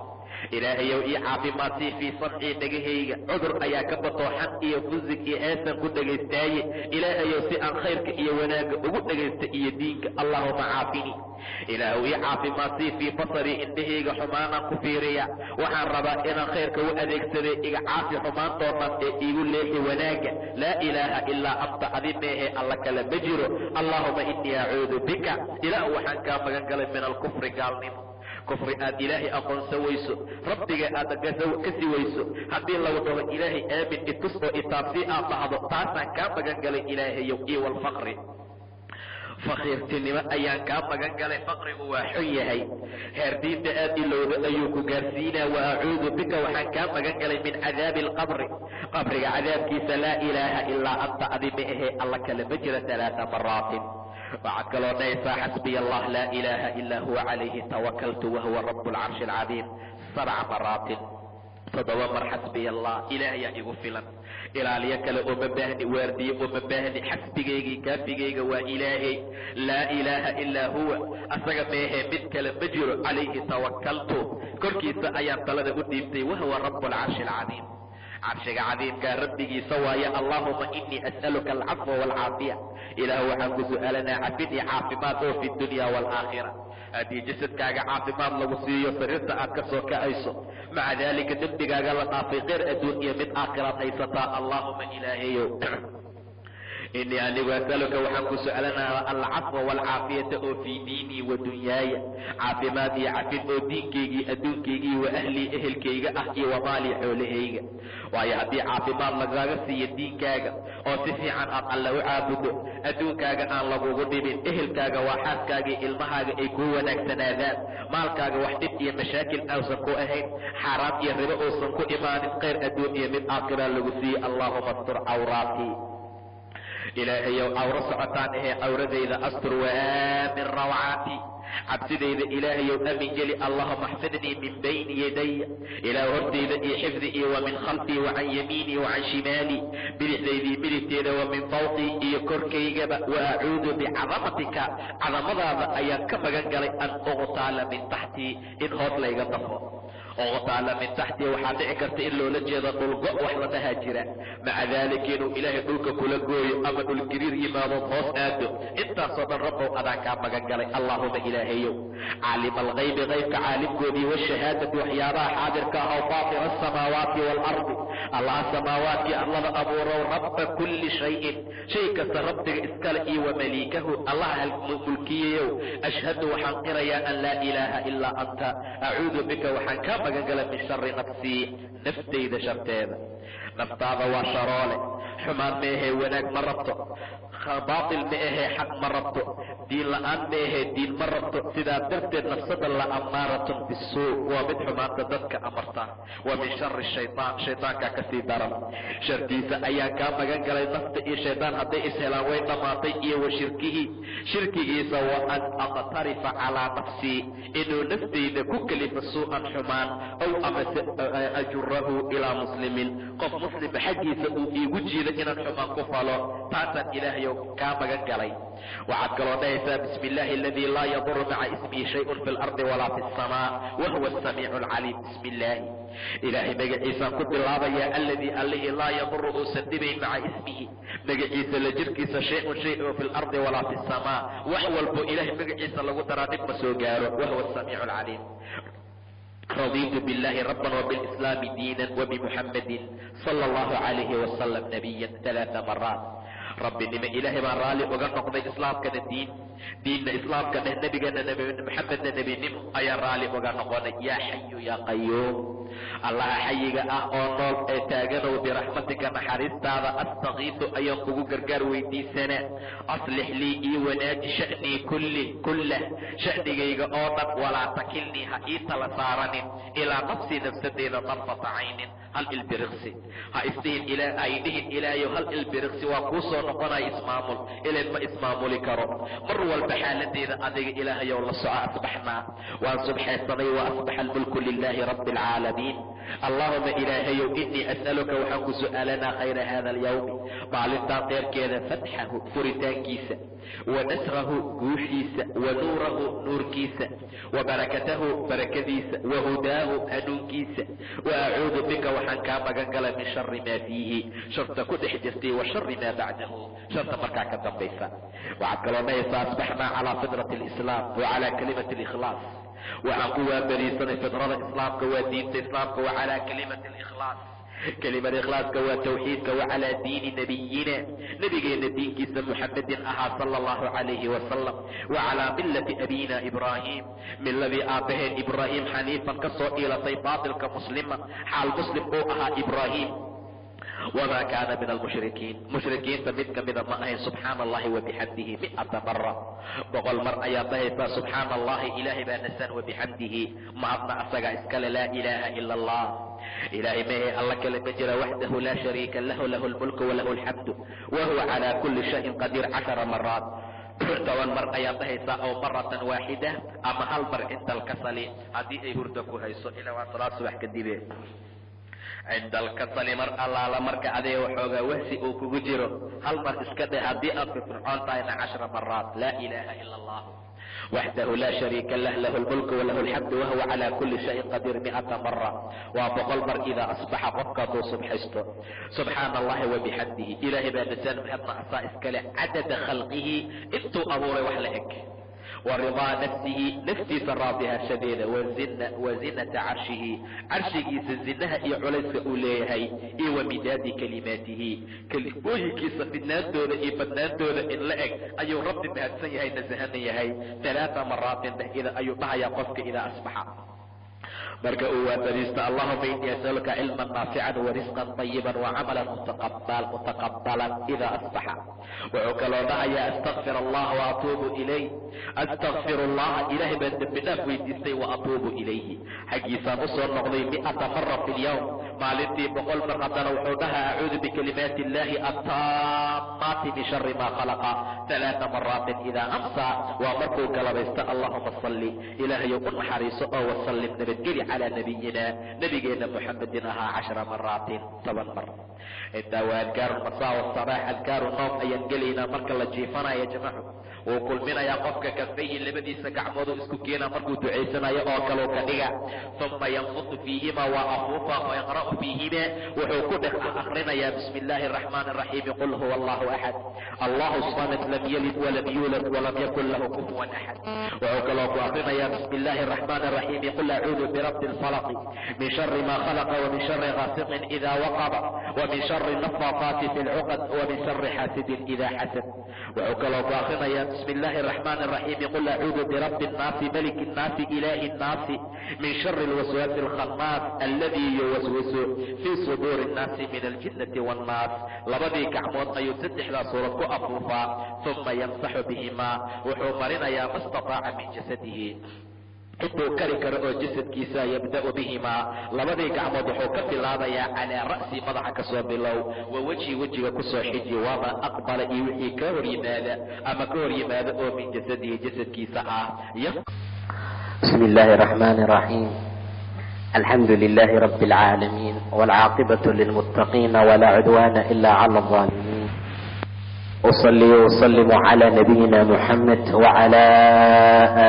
ilaahayow ii caafimaadsi fii samcii dhegahayga cudur ayaa ka batooxan iyo fusig iyo heesaan ku dhagaystaaye ilaahayow si aan khayrka iyo wanaagga ugu dhagaysta iyo diinka allahuma caafini ilaahu ii caafimaadsi fii basarii indhahayga xumaanaan ku fiiriya waxaan rabaa inaan khayrka u adeegsaday iga caafi xumaantoodan ee iigu leexi wanaagga laa ilaaha ilaa anta adi meehe alla kale ma jiro allahuma inii acuudu bika ilaah waxaan kaa magan galay min alkufri gaalnimo kufri aad ilaahay aqoonsan weyso rabbiga aad kasi weyso haddii lagu dhaho ilaahay aamin itus oo itaabsii aad dhahdo taasaan kaa magan galay ilaahayow iyo walfaqri fakiirtinimo ayaan kaa magan galay faqrigu waa xun yahay heer diinta aad ilowda ayuu ku gaarsiinaa wa acuudu bika waxaan kaa magan galay min cadaabi alqabri qabriga cadaabkiisa laa ilaaha ilaa anta adi ma ahee alla kale ma jira 3 maraatin waxaad kaloo dhahaysaa xasbiya allah laa ilaaha ilaa huwa calayhi tawakaltu wahuwa rabu alcarshi alcadiim 7 maraatin 7 mar xasbiya allah ilaahayaa igu filan ilaaliyo kale uma baahni waardiye uma baahni xasbigaygii kaafigayga waa ilaahay laa ilaaha ilaa huwa asaga meehee mid kale ma jiro calayhi tawakaltu korkiisa ayaan talada u dhiibtay wahuwa rabu alcarshi alcadiim carshiga cadiimkaa rabbigiisa waaye allaahuma inii as'aluka alcafwa waalcaafiya ilaah waxaan ku su'aalanaa cafin iyo caafimaad oo fi dunya waalaakhira haddii jasadkaaga caafimaad lagu siiyo sariirta aad ka soo kacayso maca daalika dembigaaga la dhaafay kheyr adduun iyo mid aakhiraad haysataa allaahuma ilaahayow inii anigu asaluka waxaan ku su'aalanaa alcafwa waalcaafiyata oo fii diinii wa dunyaaya caafimaad iyo cafin oo diinkaygii adduunkaygii wa ahlii ehelkayga ah iyo wa maalii xoolahayga waayo haddii caafimaad lagaaga siiyo diinkaaga oo si fiican aad alla u caabudo adduunkaaga aan lagugu dhibin ehelkaaga waa xaaskaagii ilmahaaga ay kuu wanaagsanaadaan maalkaaga wax dhib iyo mashaakil ausan ku ahayn xaaraam iyo ribo uusan ku imaanin khayr adduun iyo mid aakhira lagu siiyey allaahuma astur cawraatii ilaahayow cawro socotaan ahee cawradayda astur waamin rawcaati cabsidayda ilaahayow amin geli allahuma axfidnii min bayni yadaya ilaah hortayda iyo xifdi iyo wa min khalfii wa can yamiinii wa can shimaalii bidixdaydii midigteeda wa min fawqii iyo korkaygaba wa acuudu bicadamatika cadamadaada ayaan ka magan galay an uqtaala min taxtii in hoos layga dafo oqtaala min taxtii waxaa dhici karta in loola jeedo dhulgo wax la dhahaa jira maca daalika inuu ilaahay dhulka kula gooyo ama dhulgariir yimaado hoos aado intaasoo dhan rabbow adaan kaa magan galay allaahuma ilaahayow caalima alghaybi qaybka caalimkoodii washahaadati waxyaabaha xaadirka ah oo faatira asamaawaati waalardi allaha samaawaadkii arlada abuurow rabba kulli shayin shay kasta rabbiga iskale iyo wamaliikahu allaha mulkiyayow ashhadu waxaan qirayaa an laa ilaaha ilaa anta acuudu bika waxaan kaa magan galay min shari nafsii naftayda sharteeda naftaada waa sharoole xumaan ma ahee wanaag ma rabto baatil ma ahee xaq ma rabto diin la'aan ma ahee diin ma rabto sidaa darteed nafsada la ammaaratun bisuu waa mid xumaanta dadka amarta wa min shari shaytaan shaytaankaa kasii daran shartiisa ayaan kaa magan galay nafta iyo shaydaan hadday ishelaan way dhammaatay iyo wa shirkihi shirkigiisa wa an aqtarifa calaa nafsii inuu naftayda ku kelifa suu'an xumaan ow amase ajurahu ilaa muslimin qof muslima xaggiisa uu iigu jiido inaan xumaan ku falo taasaan ilaahayow kaa magan galay waxaad kaloo dhahaysaa bismi illaahi aladii laa yaduru maca ismihi shayun fi lardi walaa fi asamaa wahuwa asamiicu alcaliim bismi illaahi ilaahay magaciisaan ku bilaabayaa alladii allihii laa yaduru uusan dhibayn maca ismihi magaciisa la jirkiisa shayun shay oo fi lardi walaa fi asamaa wax walbo ilaahay magaciisa lagu daraa dhib ma soo gaaro wahuwa asamiicu alcaliim radiitu biاllahi rabban wbilislaami diinan wabmuxammadin sala allahu calayhi wasalam nabiyan 3 maraat rabbinimo ilaahay baan raalli uga noqday islaamkana diinna islaamka dheh nebigana maxamedna nebinimo ayaan raalli uga noqonay yaa xayu yaa qayuum allaha xayiga ah oo nool ee taaganow biraxmatika naxariistaada astakiisu ayaan kugu gargaar weydiisanaa aslix lii ii wanaaji sha'nii kullah sha'nigayga oo dhan walaa takilnii ha ii tala saaranin ilaa nafsii nafsadeyda darfata caynin hal ilbiriqsi ha isdhihin ilaayow hal ilbiriqsi waa kuu soo noqonaya ismaamul ilan ma ismaamuli karo mar walba xaaladeeda adiga ilaahayow la soco asbaxnaa waan subxaysanay wa asbaxa almulku lilaahi rabbi alcaalamiin allahuma ilaahayow inii as'aluka waxaan ku su'aalanaa khayra hada alyawmi maalintaa kheyrkeeda fatxahu furitaankiisa wa nasrahu guuxiisa wa nuurahu nuurkiisa wa barakatahu barakadiisa wa hudaahu hanuunkiisa wa acuudu bika waxaan kaa magan galay min shari maa fiihi sharta ku dhex jirtay wa shari maa bacdahu sharta markaa ka dambaysa waxaad kaloo dhahaysaa asbaxnaa calaa fitrati alislaam wa calaa kalimati alikhlaas waxaan ku waabariisanay fidrada islaamka waa diinta islaamka wa calaa kalimati alikhlaas kelimada ikhlaaska waa tawxiidka wa calaa diini nabiyina nabigeenna diinkiisa muxamedin ahaa sala allahu calayhi wasalam wa calaa millati abiina ibraahim miladii aabbaheen ibraahim xaniifan ka soo iilatay baatilka muslima xaal muslim uu ahaa ibraahim wamaa kaana min almushrikiin mushrikiinta mid kamida ma ahayn subxaana allahi wabixamdihi 100 mara 100 mar ayaad dhahaysaa subxaana allahi ilaahay baa nasan wabixamdihi mahadna asaga iskale laa ilaaha ila allah ilaahay mahe alla kale ma jira waxdahu laa shariika lahu lahu lmulku walahu alxamdu wahuwa calaa kulli shayin qadiir 10 maraat 10 mar ayaad dhahaysaa aw maratan waaxida ama hal mar cinda alkasali haddii ay hurda ku hayso ilaa waa salaad subax kadibe cinda alkasali mar allaala marka adee waxoogaa wahsi uu kugu jiro hal mar iska dheh haddii aad firfircoon tahayna 10 maraat laa ilaaha ila allah waxdahu laa shariika lah lahu lmulku walahu alxamdu wahuwa calaa kulli shayin qadiir 100 mara waa 100 mar idaa asbaxa qofka hadduu subxaysto subxaana allahi wabixamdihi ilaahay baa nasaan mahadna asaa iskale cadada khalqihi intuu abuuray wax la eg waridaa nafsihi naftiisa raadihashadeeda wazinata carshihi carshigiisa zinaha iyo culayska uu leeyahay iyo wamidaadi kalimaatihi kalimooyinkiisa fidnaantooda iyo badnaantooda in la eg ayuu rabbi mahadsan yahay nasahana yahay 3 maraatin dheh ayuu dhahayaa qofka idaa asbaxa marka uu waabariisto allahuma inii asaluka cilman naafican warisqan طayiban wacamalan mutaqabalan idaa asbaxa wuxuu kaloo dhahayaa astakfir allah waatuubu ilay astakfir allaha ilaahay baan dembi dhaaf weydiistay waatuubu ilayhi xaggiisaan u soo noqday 100 mara fi lyawm maalintii 100 mar haddana wuxuu dhahaa acuudu bikalimaati illahi attaamaati min shari maa khalaqa 3 maraatin idaa amsaa waa markuu galabaysto allahuma salli ilaahayow u naxariiso oo wasallim nabadgeli calaa nabiyina nabigeena muxamedin ahaa 10 maraatin 10 mar intaa waa adkaaru masaa wasabax adkaaru noom ayaan gelaynaa marka la jiifanayo jamacu وكل من يقفك كفيه لبديس كعمود اسكوكينا مركو دعيسنا يأكل كدغا ثم ينفض فيهما وأفوفا ويقرأ فيهما وحكود أخرنا يا بسم الله الرحمن الرحيم قل هو الله أحد الله الصمد لم يلد ولم يولد ولم يكن له كفوا أحد وعقل أخرنا يا بسم الله الرحمن الرحيم قل أعوذ برب الفلق من شر ما خلق ومن شر غاسق إذا وقب ومن شر النفاثات في العقد ومن شر حاسد إذا حسد وعقل أخرنا يا بسم الله الرحمن الرحيم قل أعوذ برب الناس ملك الناس إله الناس من شر الوسواس الخناس الذي يوسوس في صدور الناس من الجنة والناس لبدي كعمود أن يتدح لا صورة أفوفا ثم يمسح بهما وحمرنا يا ما استطاع من جسده intuu kari karo oo jasadkiisa yabda'u bihima labadii gacmood wuxuu ka bilaabayaa calaa ra'si madaxa ka soo bilow wa wejiga ku soo xiji wama aqbala iyo wixii ka hor yimaada ama ka hor yimaada oo min jasadihi jasadkiisa ah بسم الله الرحمن الرحيم الحمد لله رب العالمين والعاقبة للمتقين ولا عدوان إلا على الظالمين أصلي وأسلم على نبينا محمد وعلى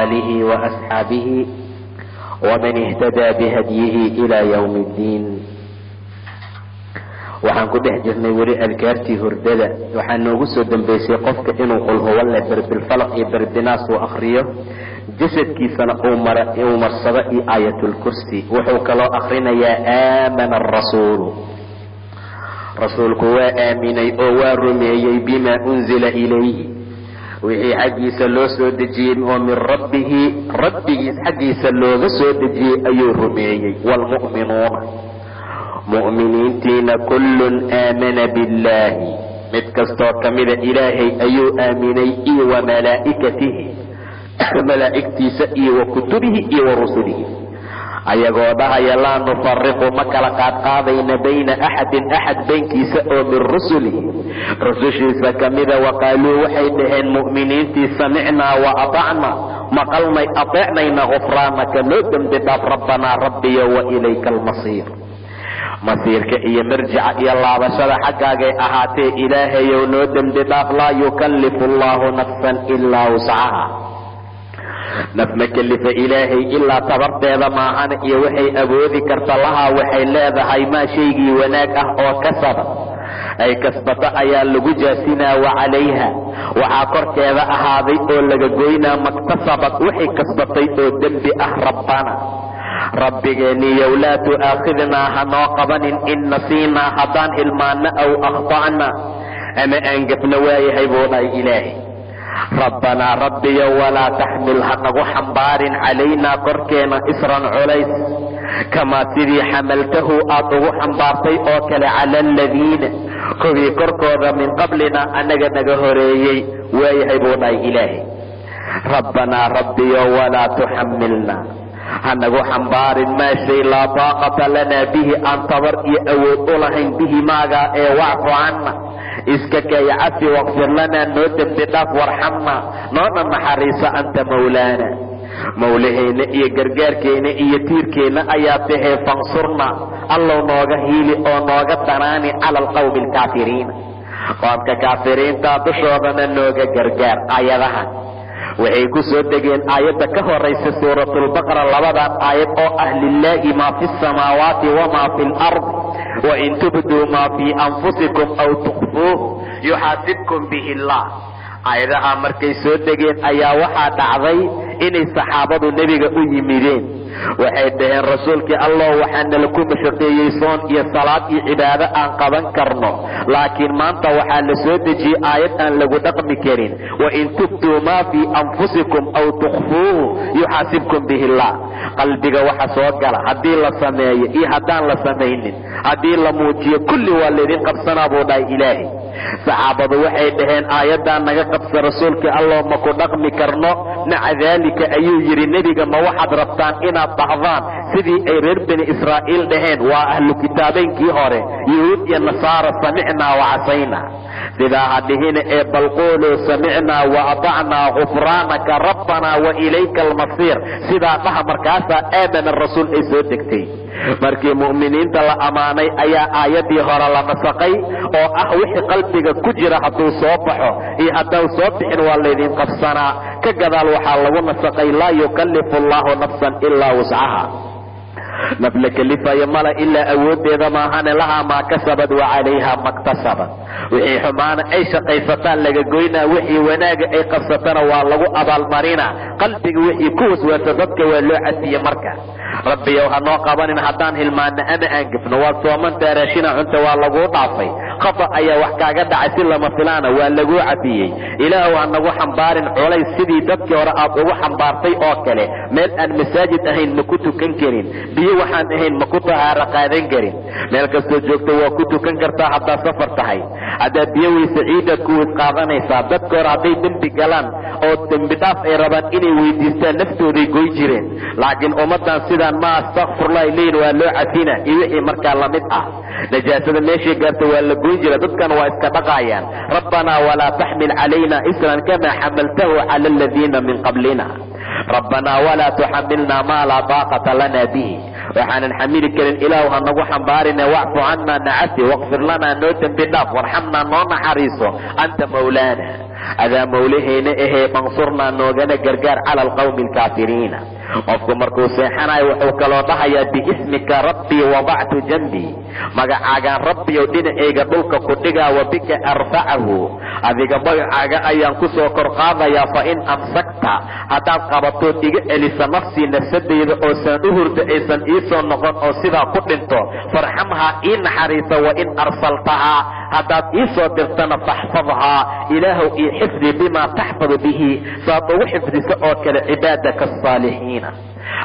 آله وأصحابه ومن اهتدى بهديه إلى يوم الدين waxaan ku dhex jirnay weli adkaartii hurdada waxaa noogu soo dambeysay qofka inuu qul huwa alle birbilfalaq iyo birbinaas uu akhriyo jasadkiisana uu marsado iyo aayatulkursi wuxuu kaloo akhrinayaa aamana arasuulu rasuulku waa aaminay oo waa rumeeyey bimaa unzila ilayhi wixii xaggiisa loo soo dejiyey oo min rabbigiis xaggiisa looga soo dejiyey ayuu rumeeyey waalmu'minuuna mu'miniintiina kullun aamana billaahi mid kastoo ka mida ilaahay ayuu aaminay iyo wa malaa'ikatihi malaa'igtiisa iyo wa kutubihi iyo wa rusulihi ayagoo dhahaya laa nufariqu ma kala qaadqaadayna bayna axadin axad baynkiisa oo min rusulihi rusushiisa ka mida waqaaluu waxay dhaheen mu'miniintii samicnaa wa atacnaa maqalnay ateecnayna gufraanaka noo dembi dhaaf rabbanaa rabbiyo wa ilayka almasiir masiirka iyo marjica iyo laabashada xaggaagay ahaatee ilaahayow noo dembi dhaaf laa yukallifu allahu nafsan ilaa wuscaha naf ma kelifa ilaahay ilaa tabarteeda maahana iyo waxay awoodi karta lahaa waxay leedahay maa shaygii wanaag ah oo kasaba ay kasbata ayaa lagu jaasinaa wa calayha waxaa korkeeda ahaaday oo laga goynaa maktasabad waxay kasbatay oo dembi ah rabbana rabbigeeniyow laa tu'aakhidnaa hanoo qabanin in nasiinaa haddaan hilmaano aw akhta'na ama aan gafna waayahay buu dhahay ilaahay rabbanaa rabbiyo walaa taxmil hanagu xambaarin calaynaa korkeena isran culays kamaa sidii xamaltahu aad ugu xambaartay oo kale cala aladiina kuwii korkooda min qablina annaga naga horeeyey waayahay buu dhahay ilaahay rabbanaa rabbiyo walaa tuxamilna hanagu xambaarin maa shay laa taaqata lanaa bihi aan tabar iyo awood u lahayn bihi maagaa ee wacfu canna iska kay cafi waqfir lanaa noo dembi dhaaf warxamna noona naxariiso anta mawlaana mawlaheenna iyo gargaarkeenna iyo tiirkeenna ayaa tahee fansurna allow nooga hiili oo nooga danaani cala alqawmi alkaafiriina qoomka kaafiriintaa dushoodana nooga gargaar aayadahan waxay ku soo degeen aayadda ka horaysa suuratulbaqara labadan aayad oo ah lilaahi maa fi samaawaati wamaa fi lard wain tubduu maa fii anfusikum aw tukfuuh yuxaasibkum bihi allah aayadaha markay soo degeen ayaa waxaa dhacday inay saxaabadu nebiga u yimideen waxay dhaheen rasuulkii allah waxaa nala ku mashaqeeyey soon iyo salaad iyo cibaado aan qaban karno laakiin maanta waxaa la soo dejiyey aayad aan lagu dhaqmi karin wain tubduu maa fii anfusikum aw tukfuuhu yuxaasibkum bihi allah qalbiga waxa soo gala haddii la sameeyo iyo haddaan la samaynin haddii la muujiyo kulli waa laydin qabsanaa buu dhahay ilaahay saxaabadu waxay dhaheen aayaddaa naga qabsa rasuulkii allah ma ku dhaqmi karno maca daalika ayuu yidhi nebiga ma waxaad rabtaan inaad dhahdaan sidii ay reer bani israa'iil dhaheen waa ahlu kitaabaynkii hore yahuud iyo nasaara samicnaa wa casaynaa sidaa ha dhihina ee bal quuluu samicnaa wa atacnaa gufraanaka rabbanaa wa ilayka almasiir sidaa dhaha markaasaa aamana rasuul ay soo degtay markii mu'miniinta la ammaanay ayaa aayaddii hore la nasakhay oo ah wixii qalbiga ku jira hadduu soo baxo iyo haddau soo bixin waa laydin qabsanaa. ka gadaal waxaa lagu nasakhay laa yukallifu allahu nafsan ilaa wuscaha, naf la kelifayo mala ilaa awooddeeda maahane lahaa maa kasabad wa calayha maktasabad. wixii xumaana ay shaqaysataan laga goynaa, wixii wanaaga ay qabsatana waa lagu abaalmarinaa. qalbiga wixii ku waswaasa dadka waa loo casiye. marka rabbiyow hanoo qabanin haddaan hilmaano ama aan gafno. waad soomantaa, raashina cunta waa laguu dhaafay, khata ayaa wax kaaga dhacay si lama filaana waa laguu cafiyey. ilaahow hanagu xambaarin culays sidii dadkii hore aad ugu xambaartay oo kale. meel aan masaajid ahayn ma ku tukan karin, biyo waxaan ahayn ma ku tahaaro qaadan karin. meel kastoo joogto waa ku tukan kartaa haddaad safar tahay. haddaad biyo weyse ciidaad ku weys qaadanaysaa. dadka hore hadday dembi galaan oo dembi dhaaf ay rabaan inay weydiistaan naftooday goy jireen. laakiin ummaddan sidaan ma astakfirullah leyn waa loo cafina iyo wixii markaa lamid ah. najaasada meeshay gaarta waa la goyn jira, dadkan waa iska dhaqaayaan. rabbanaa walaa taxmil calayna isran kamaa xamaltahu cala aladiina min qablina, rabbanaa walaa tuxamilna maa laa daaqata lana bihi. waxaanan xamili karin ilaahu hanagu xambaarine. wacfu cannaa nacafi waqfir lanaa noo dembi dhaaf, warxamnaa noo naxariiso, anta mawlaana adaa mawlahayna ahee, mansurnaa noogana gargaar cala alqawmi alkaafiriina. qofku markuu seexanayo wuxuu kaloo dhahayaa biismika rabbii wadactu janbii, magacaagaan rabbiyow dhinacayga dhulka ku dhigaa, wa bika arfacahu, adiga magacaaga ayaan ku soo kor qaadayaa. fa in amsakta haddaad qabatood iga celisa nafsii nafsadayda oosaan u hurda aysan ii soo noqon oo sidaa ku dhinto, farxamhaa ii naxariisa. wa in arsaltahaa haddaad ii soo dirtana faxfadhaa, ilaahow ii xifdi bimaa taxfadu bihi, saad ugu xifdiso oo kale cibaadaka asaalixiin,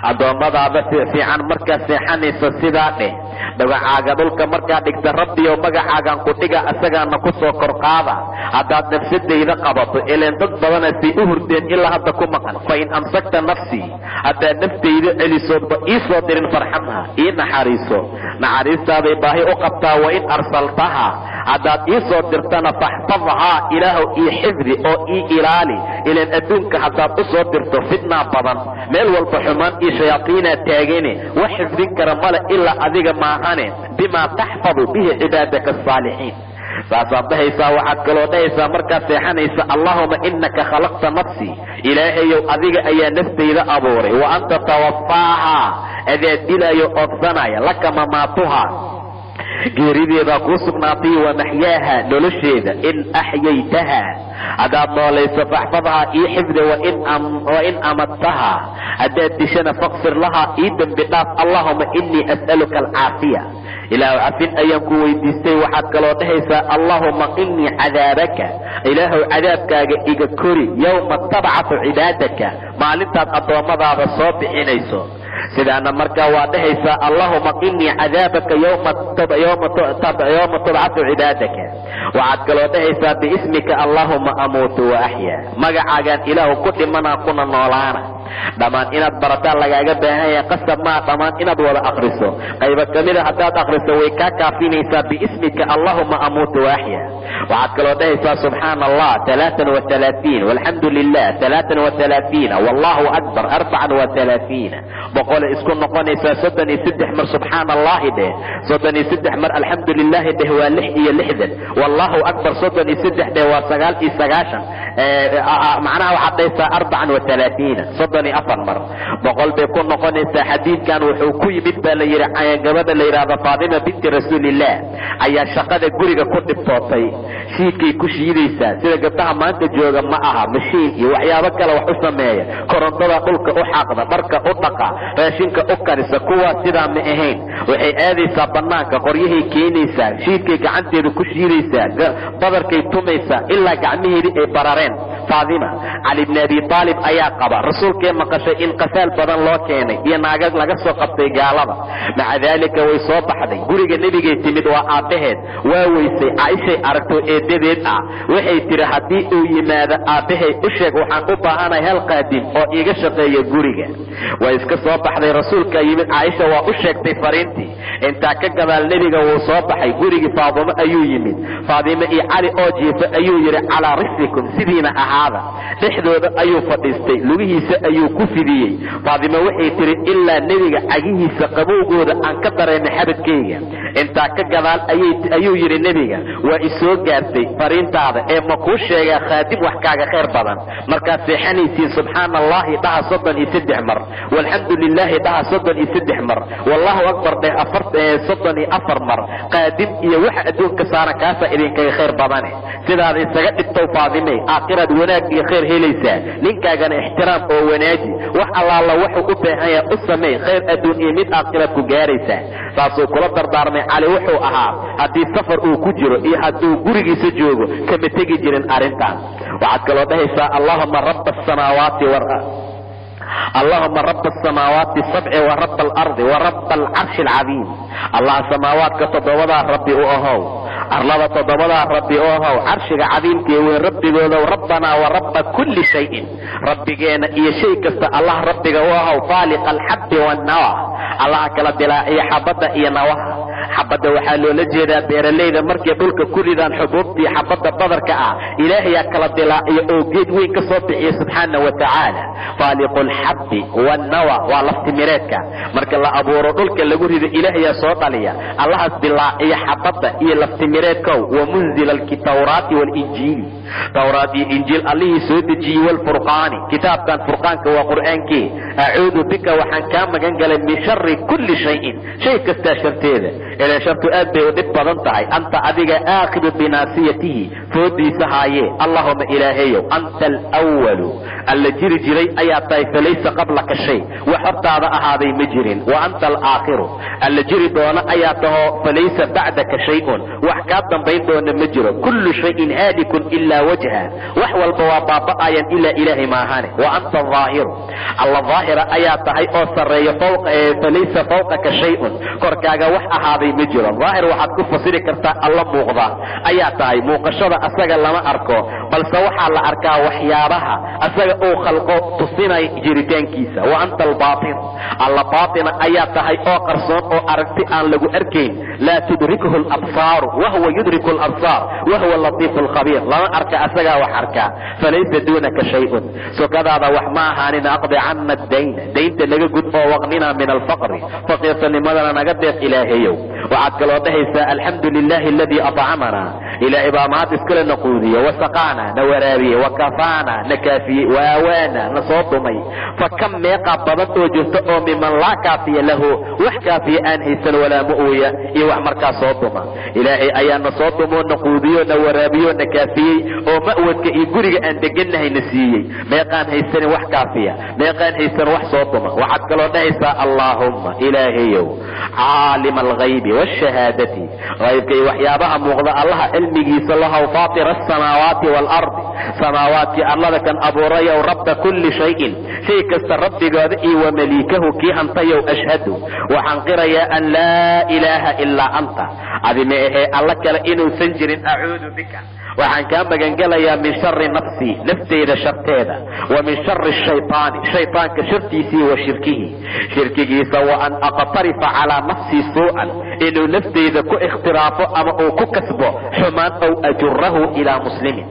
addoommadaada fiican. markaad seexanaysa sidaa dheh, magacaaga dhulka markaad dhigta rabbiyow magacaagaan ku dhiga, asagaana ku soo kor qaada. haddaad nafsadayda qabato, ileen dad badana say u hurdeen ilaa hadda ku maqan. fa in amsakta nafsii haddaad naftayda celisoodba ii soo dirin, farxamha ii naxariiso, naxariistaaday baahi u qabtaa. wa in arsaltaha haddaad ii soo dirtana faxfadhaa, ilaahow ii xifdi oo ii ilaali. ileen adduunka haddaad u soo dirto fitnaa badan, meel walba xumaan iyo shayaaiinaa taagane, wax xifdin kara male ilaa adiga maahane. bimaa taxfadu bihi cibaadaka asaalixiin. saasaad dhahaysaa. waxaad kaloo dhahaysaa markaad seexanaysa, allaahuma inaka khalaqta nafsii, ilaahayow adiga ayaa naftayda abuuray. wa anta tawafaahaa, adaa dilaayo oodsanaya. laka mamaatuhaa, geerideedaa kuu sugnaatay. wa maxyaaha, nolosheeda. in axyaytaha haddaad noolayso faxfadhaa ii xifda. wa in amadtaha haddaad dishana faqfir lahaa ii dembi dhaaf. allaahuma inii as'aluka alcaafiya, ilaahu cafin ayaan ku weydiistay. waxaad kaloo dhahaysaa allaahuma qinii cadaabaka, ilaahow cadaabkaaga iga kori. yowma tabcatu cibaadaka, maalintaad addoommadaada soo bixinayso. sidaana markaa waa dhahaysaa allaahuma qinii cadaabaka yowma tubcatu cibaadaka. waxaad kaloo dhahaysaa biismika allaahuma amuutu wa axyaa, magacaagaan ilaahu ku dhimanaa kuna noolaana. dhammaan inaad barataan lagaaga baahan yahay, qasab maa dhammaan inaad wada akriso. qayba kamida haddaad akriso way kaa kaafinaysaa. biismika allaahuma amuutu wa axyaa. waxaad kaloo dhahaysaa subxaana allah 33, walxamdu lilah 33, wallahu akbar 34. boqole isku noqonaysaa 33 mar subxaana allahi dheh, 33 mar alxamdu lilaahi dheh waa 66, wallahu akbar 33 dheh waa 99. macnaha waxaad dhahaysaa 34 34 mar. boqol bay ku noqonaysaa. xadiidkan wuxuu ku yimid baa la yidhi gabadha la yidhaahdo faatima binti rasuulillaah ayaa shaqada guriga ku dhibtootay. shiidkay ku shiidaysaa. sida gabdhaha maanta jooga ma aha, mashiin iyo waxyaabo kale wax u sameeya, korontada dhulka u xaaqda, dharka u dhaqa, raashinka u karisa. kuwaas sidaa ma ahayn. waxay aadaysaa banaanka, qoryahay keenaysaa, shiidkay gacanteeda ku shiidaysaa, badarkay tumaysaa ilaa gacmaheedii ay barareen. faatima cali bn abi aalib ayaa qaba. rasuulkee maqashay in qasaal badan loo keenay iyo naagag laga soo qabtay gaalada. maca daalika way soo baxday, guriga nebigay timid. waa aabbaheed, waa weysay. caaishay aragto eedadeed ah. waxay tihi haddii uu yimaado aabbahay u sheeg, waxaan u baahanahay hal qaadim oo iiga shaqeeya guriga. way iska soo baxday, rasuulka yimid. caaisha waa u sheegtay fariintii. intaa ka gadaal nebiga wuu soo baxay, gurigii faadimo ayuu yimid. faadimo iyo cali oo jiifa ayuu yidhi calaa rislikum, sidiina aha ahaada dhexdooda ayuu fadhiistay lugihiisa ayuu ku fidiyey faadima waxay tiri ilaa nebiga cagihiisa qabowgooda aan ka dareemay xabadkayga intaa ka gadaal ayuu yidhi nebiga waa isoo gaartay fariintaada ee ma kuu sheegaa khaadim wax kaaga khayr badan markaad seexanaysiin subxaana allahi dhaha 33 mar walxamdu lilaahi dhaha 33 mar wallahu akbar dheh 34 mar qaadim iyo waxa adduunka saaran kaasa idinkaga khayr badane sidaad isaga dhigtow faadime aakhirad wanaag iyo khayr helaysaa ninkaagana ixtiraam oo wanaaji wax allaala wuxuu u baahan yahay u sameey khayr adduun iyo mid aakhirad ku gaaraysaa saasuu kula dardaarmay cali wuxuu ahaa haddii safar uu ku jiro iyo hadduu gurigiisa joogo kama tegi jirin arrintaas waxaad kaloo dhahaysaa allahuma rabba asamaawaati اللهم رب السماوات السبع ورب الأرض ورب العرش العظيم الله سماوات كتضوضا ربي أوهو أرلاد تضوضا ربي أوهو عرشك عظيم كيوين ربي قولو ربنا ورب كل شيء ربي جينا إيا شيء كستا الله ربي أوهو فالق الحب والنوى الله كلا دلا إيا حبدا إيا نوى xabada waxaa loola jeedaa beeralayda markay dhulka ku ridaan xubuubtii xabada badarka ah ilaahay kala dilaaciyo oo geed weyn ka soo bixiyo subxaana wa tacaala faaliqul habbi wan nawa wa laftimireedka marka la abuuro dhulka lagu rido ilaahay soo dhaliya allahaas dilaaciyo xabada iyo laftimireedka wa munzil alkitawraati wal injiil tawraat iyo injiil allahi soo dejiyay wal furqaani kitaabkan furqaanka waa qur'aankii a'uudu bika waxaan ka magan galay min sharri kulli shay'in shay kasta sharteeda إلى شرط أبي ودب بضنتعي أنت أذيك آخذ بناسيته فودي سهايه اللهم إلهي أنت الأول اللي جري جري أياتي فليس قبلك شيء وحتى هذا مجر وأنت الآخر اللي جري دون أياته فليس بعدك شيء وحكاة بين دون مجر كل شيء هادك إلا وجهه وحوى البوابة آيا إلا إله ما هانه وأنت الظاهر الله ظاهر أياتي أوصر فوق فليس فوقك شيء كركاغا هذا مجرى ظاهر waxaad ku fasiri kartaa alla muuqda ayaa tahay muuqashada asaga lama arko balse waxa la arkaa waxyaabaha asaga oo khalqo tusinay jiritaankiisa wa anta al-baatin alla baatina ayaa tahay oo qarsoon oo aragti aan lagu arkayn la tudrikuhu al-absar wa huwa yudriku al-absar wa huwa al-latif al-khabir lama arka asaga wax arka falaysa dunaka shay'un sokadaada wax ma ahaanina aqdi anna ad-dayn daynta laga gudbo waqnina min al-faqr faqiyatan limadana naga deeq ilaahiyo وعد كلو دهيسا الحمد لله الذي أطعمنا إلى إبامات اسكال نقودية وسقانا نورابي وكفانا نكافي وآوانا نصوتمي فكم ميقع بضت وجهته ممن لا كافي له وحكافي آن هيسن ولا مؤوية إيوح مركا صوتما إلهي أيان نصوتمو نقودية نورابي نكافي ومأوك إيقوري أن دقنه نسيي ميقان هيسن وحكافية ميقان هيسن وحصوتما وعد كلو دهيسا اللهم إلهي عالم الغيب والشهادة غيب كي وحيابها مغضى الله علمي صلها وفاطر السماوات والأرض سماوات الله كان أبو ريا ورب كل شيء كست رب قادئي ومليكه كي هنطي وأشهد وحنقر يا أن لا إله إلا أنت هذه الله كلا سنجر أعوذ بك وعن كان بجنجليا من شر نفسي نفسي إذا شرتيدا ومن شر الشيطان شيطان كشرتيسي وشركه شركه سواء أقترف على نفسي سوءا إنه نفسي إذا كو اخترافه أما أو كو كسبه حمان أو أجره إلى مسلم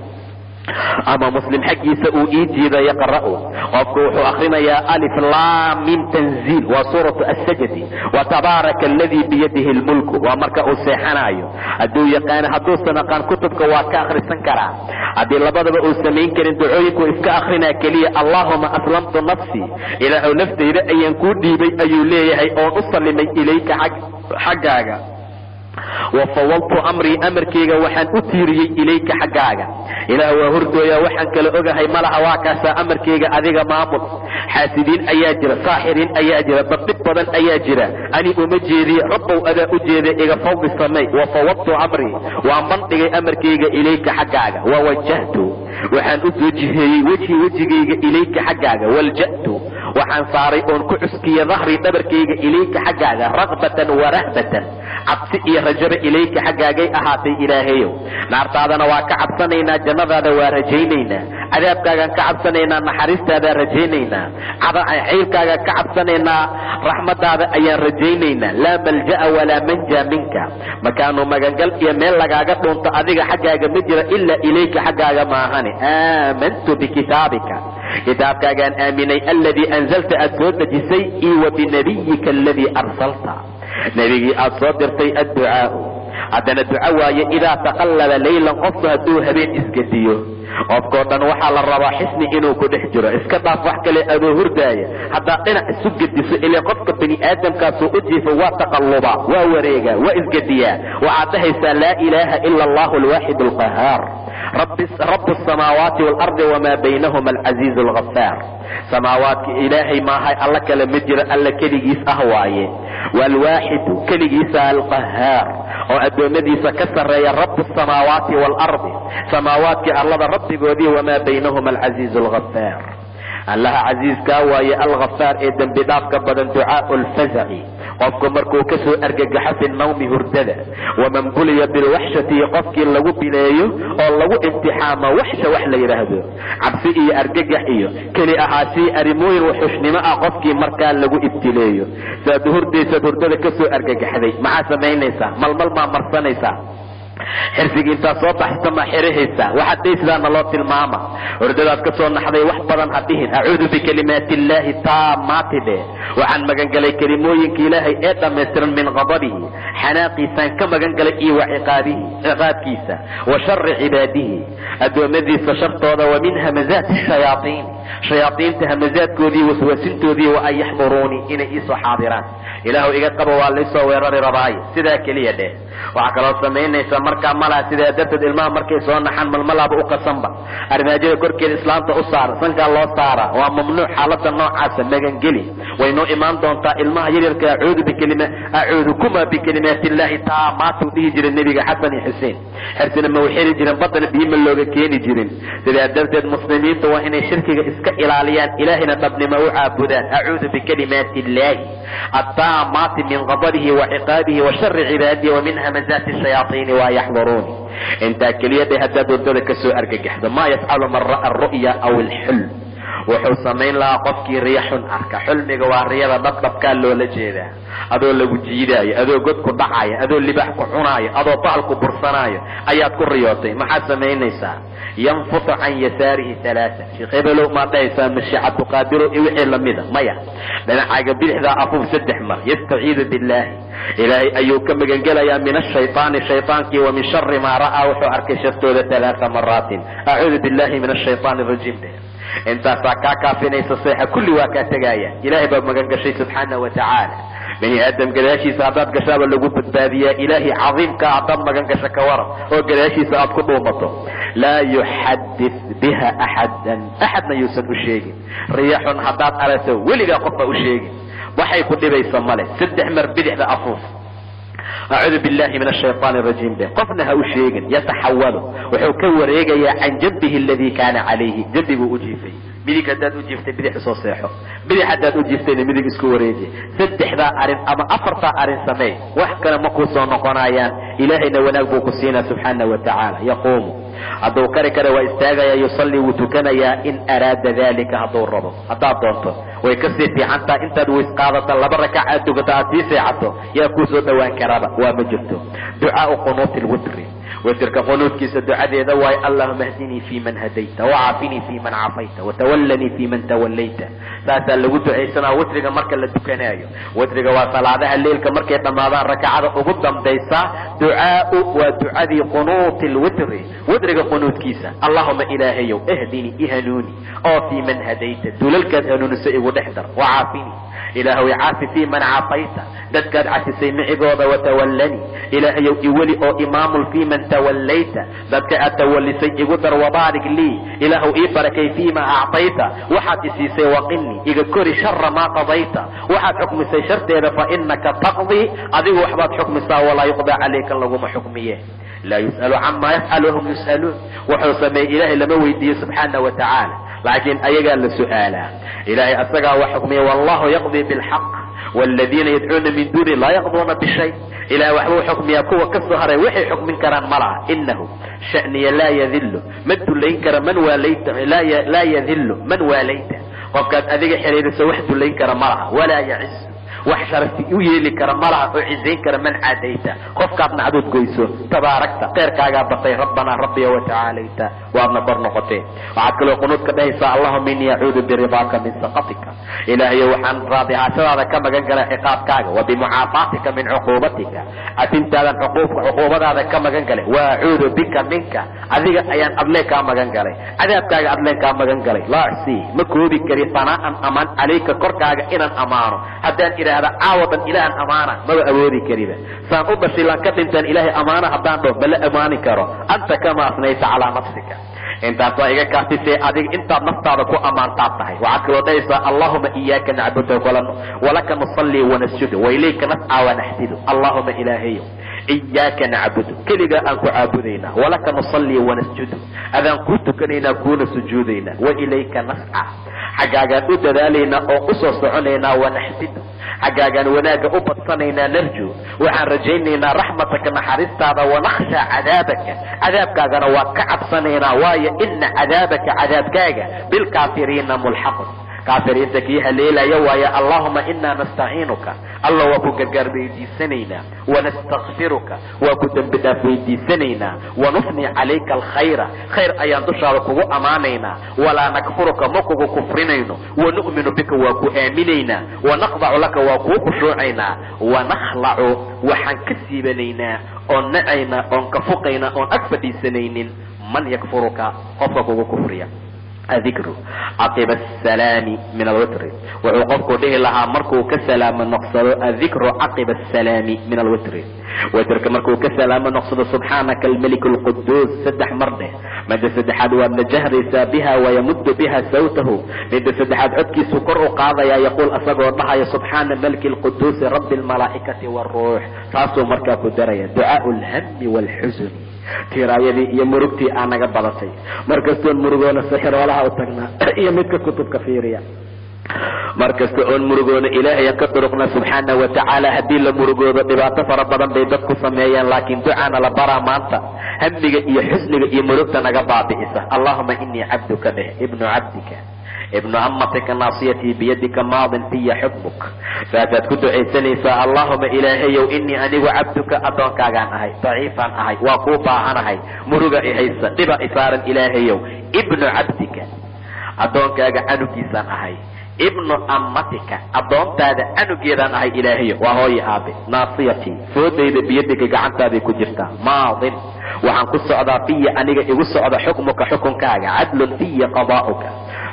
أما مسلم حقي سأوئيتي ذا يقرأه وفكوح أخرنا يا ألف لام من تنزيل وسورة السجد وتبارك الذي بيده الملك ومركأ سيحنايو أدو يقان حدو سنقان كتبك واكا أخر السنكرة أدي لبضا بأسمين كرين دعويك وإفكا أخرنا كلية اللهم أسلمت نفسي إلى أو نفسي إذا أن كودي بي أيوليه أو أصلي إليك حقاقا وفوضت أمري أمركيغا وحن أتيري إليك حقاقا إلى وهردو يا وحن كالأغا هاي ملها واكاسا أمركيغا أذيغا مامط حاسدين أياجر ساحرين أياجر بطبطا أياجر أني أمجيري ربو أذا أجيري إغا فوض السمي وفوضت أمري وأمنطي أمركيغا إليك حقاقا ووجهت وحن أتوجهي وجهي إليك حقاقا والجأت waxaan saaray oon ku cuskiya dahri dhabarkayga ilayka xaggaaga ragbatan warahbatan cabsi iyo rajaba ilayka xaggaagay ahaatay ilaahayow naartaadana waa ka cabsanaynaa jannadaada waa rajaynaynaa cadaabkaagaan ka cabsanaynaa naxariistaadaa rajaynaynaa ciilkaagaan ka cabsanaynaa raxmadaada ayaan rajaynaynaa laa malja'a walaa manja minka makaanu magangal iyo meel lagaaga dhunto adiga xaggaaga ma jira ilaa ilayka xaggaaga maahane aamantu bikitaabika kitaabkaagaan aaminay aladii anzalta aad soo dejisay io wa binabiyika aladii arsalta nebigii aad soo dirtay adducaau haddana duco waaye idaa taqallaba laylan qofku hadduu habeen isgediyo qofkoo dhan waxaa la rabaa xisni inuu ku dhex jiro iska dhaaf wax kale adoo hurdaaya haddaad dhinac isu gediso ilaa qofka bani aadamkaasoo u jiifo waa taqallubaa waa wareegaa waa isgediyaa waxaad dhahaysaa laa ilaaha ila allahu alwaaxid alqahaar رب السماوات والأرض وما بينهما العزيز الغفار سماوات إلهي ما هاي الله كلا مجر الله كليجيس أهوايه والواحد كليجيس القهار وأدومدي سكسر يا رب السماوات والأرض سماوات الله رب جودي وما بينهما العزيز الغفار الله عزيز كاواي الغفار إذن بدافك بدن دعاء الفزع qofku markuu ka soo argagaxo fi nawmi hurdada waman buliya bilwaxshati qofkii lagu bileeyo oo lagu imtixaamo waxsha wax la yidhaahdo cabsi iyo argagax iyo keli ahaasii arrimooyin wuxushnimo ah qofkii markaa lagu ibtileeyo saad hurdaysaad hurdada ka soo argagaxday maxaa samaynaysaa malmal maa marsanaysaa xirsigii intaad soo baxsta ma xirahaysaa waxaad dhaysidaana loo tilmaama hurdadaad ka soo naxday wax badan ha dhihin acuudu bikalimaati illaahi taamaati dhe waxaan magangalay kelimooyinka ilaahay ee dhammaystiran min qadabihi xanaaqiisaan ka magangalay iyo wa ciqaabkiisa wa shari cibaadihi addoommadiisa shartooda wa min hamazaati shayaaiin shayaaiinta hamazaadkoodii waswasintoodii wa an yaxduruunii inay iisoo xaadiraan ilaahu iga qabo waa laysoo weerari rabaaye sidaa keliya dheh waxaa kaloo samaynaysa markaa malaha sidaa darteed ilmaha markay soo naxaan malmalaaba u qasanba armaajada korkeeda islaamta u saara sankaa loo saara waa mamnuuc xaalada noocaasa magangeli way noo imaan doontaa ilmaha yaryarka acuudukuma bikalimaati illaahi taamaatu dhihi jira nebiga xasan iyo xuseen xersina ma waxeli jirin badana biyima looga keeni jirin sidaa darteed muslimiinta waa inay shirkiga iska ilaaliyaan ilaahayna dhabnimo u caabudaan acuudu bikalimaati illaahi التامات من غضبه وعقابه وشر عباده ومن همزات الشياطين ويحضرون انت كلية هداد ودودك سوء ارقاق ما يفعل من رأى الرؤيا او الحلم wuxuu samayn lahaa qofkii riixun arka xulmiga waa riyada dabdabkaa loola jeedaa adoo lagu jiidaayo adoo god ku dhacayo adoo libax ku cunaayo adoo baal ku bursanaayo ayaad ku riyootay maxaad samaynaysaa yanfutu can yasaarihi alaaa sheekh hebelow maad dhahaysaa mashiicatu qaadiro iyo wixii lamida maya dhinacaaga bidixdaa afuuf 3 mar yastaciidu billaahi ilaahay ayuu ka magangelayaa min ashayطaani shayطaankii wa min shari maa ra'aa wuxuu arkay shartooda 3 maraatin acuudu billahi min ashayطaani rajiim intaasaa kaa kaafinaysa seexa kulli waa kaa tegaaya ilaahay baa magan gashay subxaana wa tacaala bani aadam gadaashiisa haddaad gashaaba lagu badbaadiyaa ilaahay cadiimka haddaad magan gasho ka waran oo gadaashiisa aad ku dhuumato laa yuxadith biha axadna yuusan u sheegin riyaxun haddaad aragto weligaa qofba u sheegin waxay ku dhibaysa male 3 mar bidixda afuuf أعوذ بالله من الشيطان الرجيم به قفنا هؤشيغ يتحول وحوك وريغيا عن جنبه الذي كان عليه جنبه أجيفي midig haddaad u jiiftay bidix soo seexo bidix haddaad u jiiftayna midig isku wareeji 3 arin ama 4 arin sameey wax kale ma ku soo noqonayaan ilaahayna wanaag buu ku siinaa subxaanahu wa tacaala yaquumu hadduu kari kara waa istaagaya yusalli wuu tukanayaa in araada dalika hadduu rabo haddaad doonto way kasii fiicantaa intaad ways qaadata 2 rakac aad tukato aad sii seexato yaa kuu soo dhowaan karaba waa ma jirto ducaau qunuuti lwitri وترك قنوت كيس دعاء ذواي اللهم اهدني في من هديت وعافني في من عافيت وتولني في من توليت ساسا لو دعيسنا وترك مركه لدكنايو وترك وصلاه الليل كمركه دمادان ركعه ugu dambaysa دعاء ودعاء قنوت الوتر وترك قنوت كيس اللهم الهي اهدني اهنوني او في من هديت دولك هنون سيغو دحدر وعافني إلهي عافي في من عافيت دكاد عافي سيمعيغوض وتولني إلهي إولي أو إمام في من توليت دكاد أتولي سيغودر وبارك لي إلهي إبركي فيما أعطيت وحد سيسي وقني إذا كوري شر ما قضيت وحد حكم سيشرت فإنك تقضي أذيه وحبات حكم سا ولا يقضى عليك اللهم حكميه لا يسأل عما يفعل وهم يسألون وحو سمي إلهي لما ويدي سبحانه وتعالى laakiin ayagaa la su'aalaa. ilaahay asagaa wax xukmiya, wallahu yaqdii bilxaq والذين يدعون من دونه لا يقضون بشيء. إلى وحبو حكم يكوى كالسهر وحي حكم كران مرعى إنه شأني لا يذل من تلينكر من واليت لا يذل من واليت وقد أذيك حرير سوحت تلينكر مرعى ولا يعز وحشرت يلي كرم مرعى وعزين كرم من عاديته قفك ابن عدود قيسو تباركت غيرك عقابتي ربنا ربي وتعاليت وابن برنقتي وعدك لو قنوتك بيسا اللهم إني أعوذ برضاك من سقطك إلهي وحن راضي عسرى كما قنقل عقابك وبمعافاتك من عقوبتك أتنت على عقوبة هذا كما قنقل وأعوذ بك منك أذيك أيان أبليك كما قنقل أذيبك أبليك كما قنقل لا أحسي مكوبي كريطانا أمان عليك كرك إنا أمانه حتى إلى هذا عاوضا إله أمانة ما أبوري كريمة سأقبل لك أنت إله أمانة حتى بل أماني كرو أنت كما أثنيت على نفسك انت طائقة كاتسي أديك انت نفتارك أمان تابتهي وعكرو ديسا اللهم إياك نعبد ولك نصلي ونسجد وإليك نسعى ونحسد اللهم إلهي إياك نعبد كلغا أنكو عابدينا ولك نصلي ونسجد أذا كنت كنينا كون سجودينا وإليك نسعى حقاقا أدلالينا أو قصص علينا ونحسد حقاقا وناك أبطنينا نرجو وعن رجينينا رحمتك نحرستها ونخشى عذابك أنا وكعب صنينا واي إن عذابك عذابك بالكافرين ملحق كافرين تكيها ليلة يا اللهم إنا نستعينك الله وكوك قربي سنينا ونستغفرك وكوك بدافي سنينا ونثني عليك الخير خير أيان تشارك أمانينا ولا نكفرك مكوك كفرنينا ونؤمن بك وكو آمنينا ونخضع لك وكو خشوعنا ونخلع وحنكسبنينا ونعينا ونكفقينا ونأكفدي سنين من يكفرك قفك وكفريا الذكر عقب السلام من الوتر وعقبك به لها مركو كسلام نقصد الذكر عقب السلام من الوتر وترك مركو كسلام نقصد سبحانك الملك القدوس سدح مرده مد سدحاد وابن جهر بها ويمد بها صوته مد سدحاد عدكي سكر قاضي يقول أصغر الله يا سبحان الملك القدوس رب الملائكة والروح تاسو مركا كدرية دعاء الهم والحزن tiraayadii iyo murugtii aan naga badatay markastoon murugoona sixir walaha u tagnaa iyo midka kutubka fiiriya markasta oon murugoona ilaahay ka duruqna subxaana wa tacaala haddii la murugoodo dhibaato fara badan bay dadku sameeyaan laakiin ducaana la baraa maanta hamiga iyo xusniga iyo murugta naga baabi'isa allahuma inii cabduka dheh ibnu cabdika ابن أمتك ناصيتي بيدك ماض في حكمك فاتتكت عيسانيسا اللهم إلهي وإني أنيو عبدك أدونك أغان أهي ضعيفا أهي وقوبا أهي مرغا إحيسا دبا إفارا إلهي ابن عبدك أدونك أغان أهي ابن أمتك أدونك أغان أهي إلهي وهو أبي ناصيتي فوديد بيدك قعنتا بكجرتا ماض وعن قصة أضافية أنيو إغسو أضا حكمك حكمك عدل في قضاؤك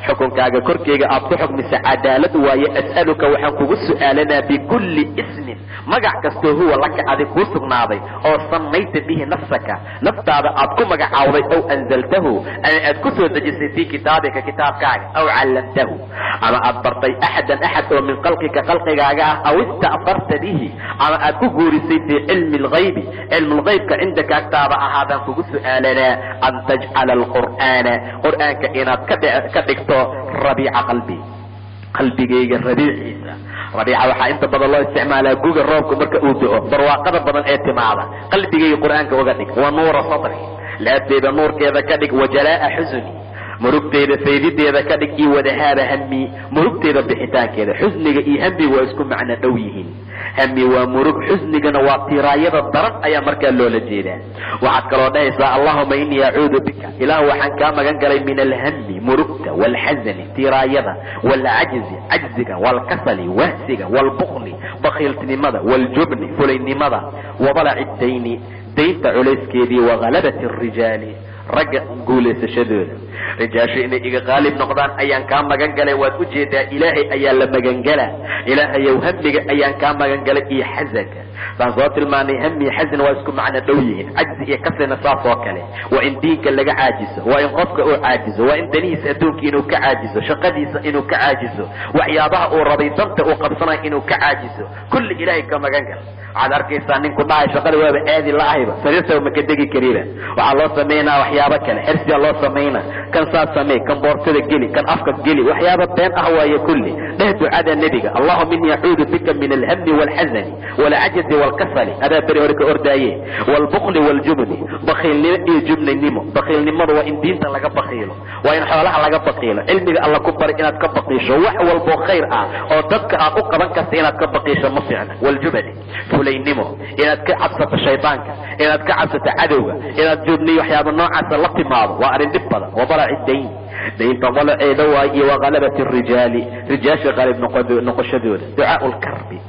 xukunkaaga korkeyga aad ku xukmisa cadaalad waaye as'aluka waxaan kugu su'aalanaa bikulli ismin magac kastoo huwa laka adig kuu sugnaaday oo samayta bihi nafsaka naftaada aad ku magacaawday ow anzaltahu ama aad ku soo dejisay fii kitaabika kitaabkaaga aw callamtahu ama aad bartay axadan axad oo min qalqika qalqigaaga ah aw ista'farta bihi ama aad ku guurisay fii cilmi lghaybi cilmu lghaybka cindaka agtaada ahaadaan kugu su'aalanaa an tajcala alqur'aana qur'aanka inaad ka dhigto ربيع قلبي ربيع عيسى ربيع waxaa inta badan loo isticmaalaa guga roobka marka uu da'o barwaaqada badan ee timaada qalbigay quraanka uga dhig waa nuur sadri laabteeda nuurkeeda ka dhig wajalaa xuzni murugteeda faydideeda ka dhig iyo wadahaaba hammi murugteeda bixitaankeeda xusniga iyo hammi waa isku macna dhow yihiin hammi waa murug xusnigana waa tiraayada daran ayaa markaa loola jeedaa waxaad kaloo dhahaysaa allahuma inii acuudu bika ilaah waxaan kaa magan galay min alhammi murugta walxazani tiraayada walcajzi cajziga walkasali wahsiga walbukli bakhiiltinimada waljubni fulaynimada wabalaci dayni daynta culayskeedii wagalabati rijaali ragga guulaysashadooda rijaasho inay iga qaalib noqdaan ayaan kaa magan galay waad u jeedaa ilaahay ayaa la magangalaa ilaahayow hamiga ayaan kaa magan galay iyo xasanka saan soo tilmaanay hami xasan waa isku macno dhow yihiin cajzi iyo kasina saas oo kale waa in diinka laga caajiso waa in qofka uu caajizo waa in danihiisa adduunka inuu ka caajizo shaqadiisa inuu ka caajizo waxyaabaha uu rabay danta uu qabsanayo inuu ka caajizo kulli ilaahay ka magan gal waxaad arkaysaa ninku dhahay shaqada waaba aadi la ahayba sariirta ma ka degi kariba waxaa loo sameynaa waxyaabo kale xirsiga loo sameeyna kan saas sameey kan boortada geli kan afka geli waxyaabo been ah waaye kulli dheh ducada nabiga allahumma inni a'uudu bika min al-hammi wal-hazan wal-'ajzi wal-kasali hada bari horka ordaaye wal-bukhl wal-jubn bakhilnimo iyo jubnimo bakhilnimadu waa in diinta laga bakhiilo waa in xoolaha laga bakhiilo cilmiga alla ku bari inaad ka bakhiisho wax walbo khayr ah oo dadka aad u qaban karto inaad ka bakhiisho ma fiicna wal-jubn fulaynimo inaad ka cabsato shaydaanka inaad ka cabsato cadowga inaad jubniyo waxyaabo noocaas la timaado waa arin dib badan wabarac dayn daynta dalaceeda waa iyo waqalabati rijaali rijaasha qalib noqoshadooda ducaa ulkarbi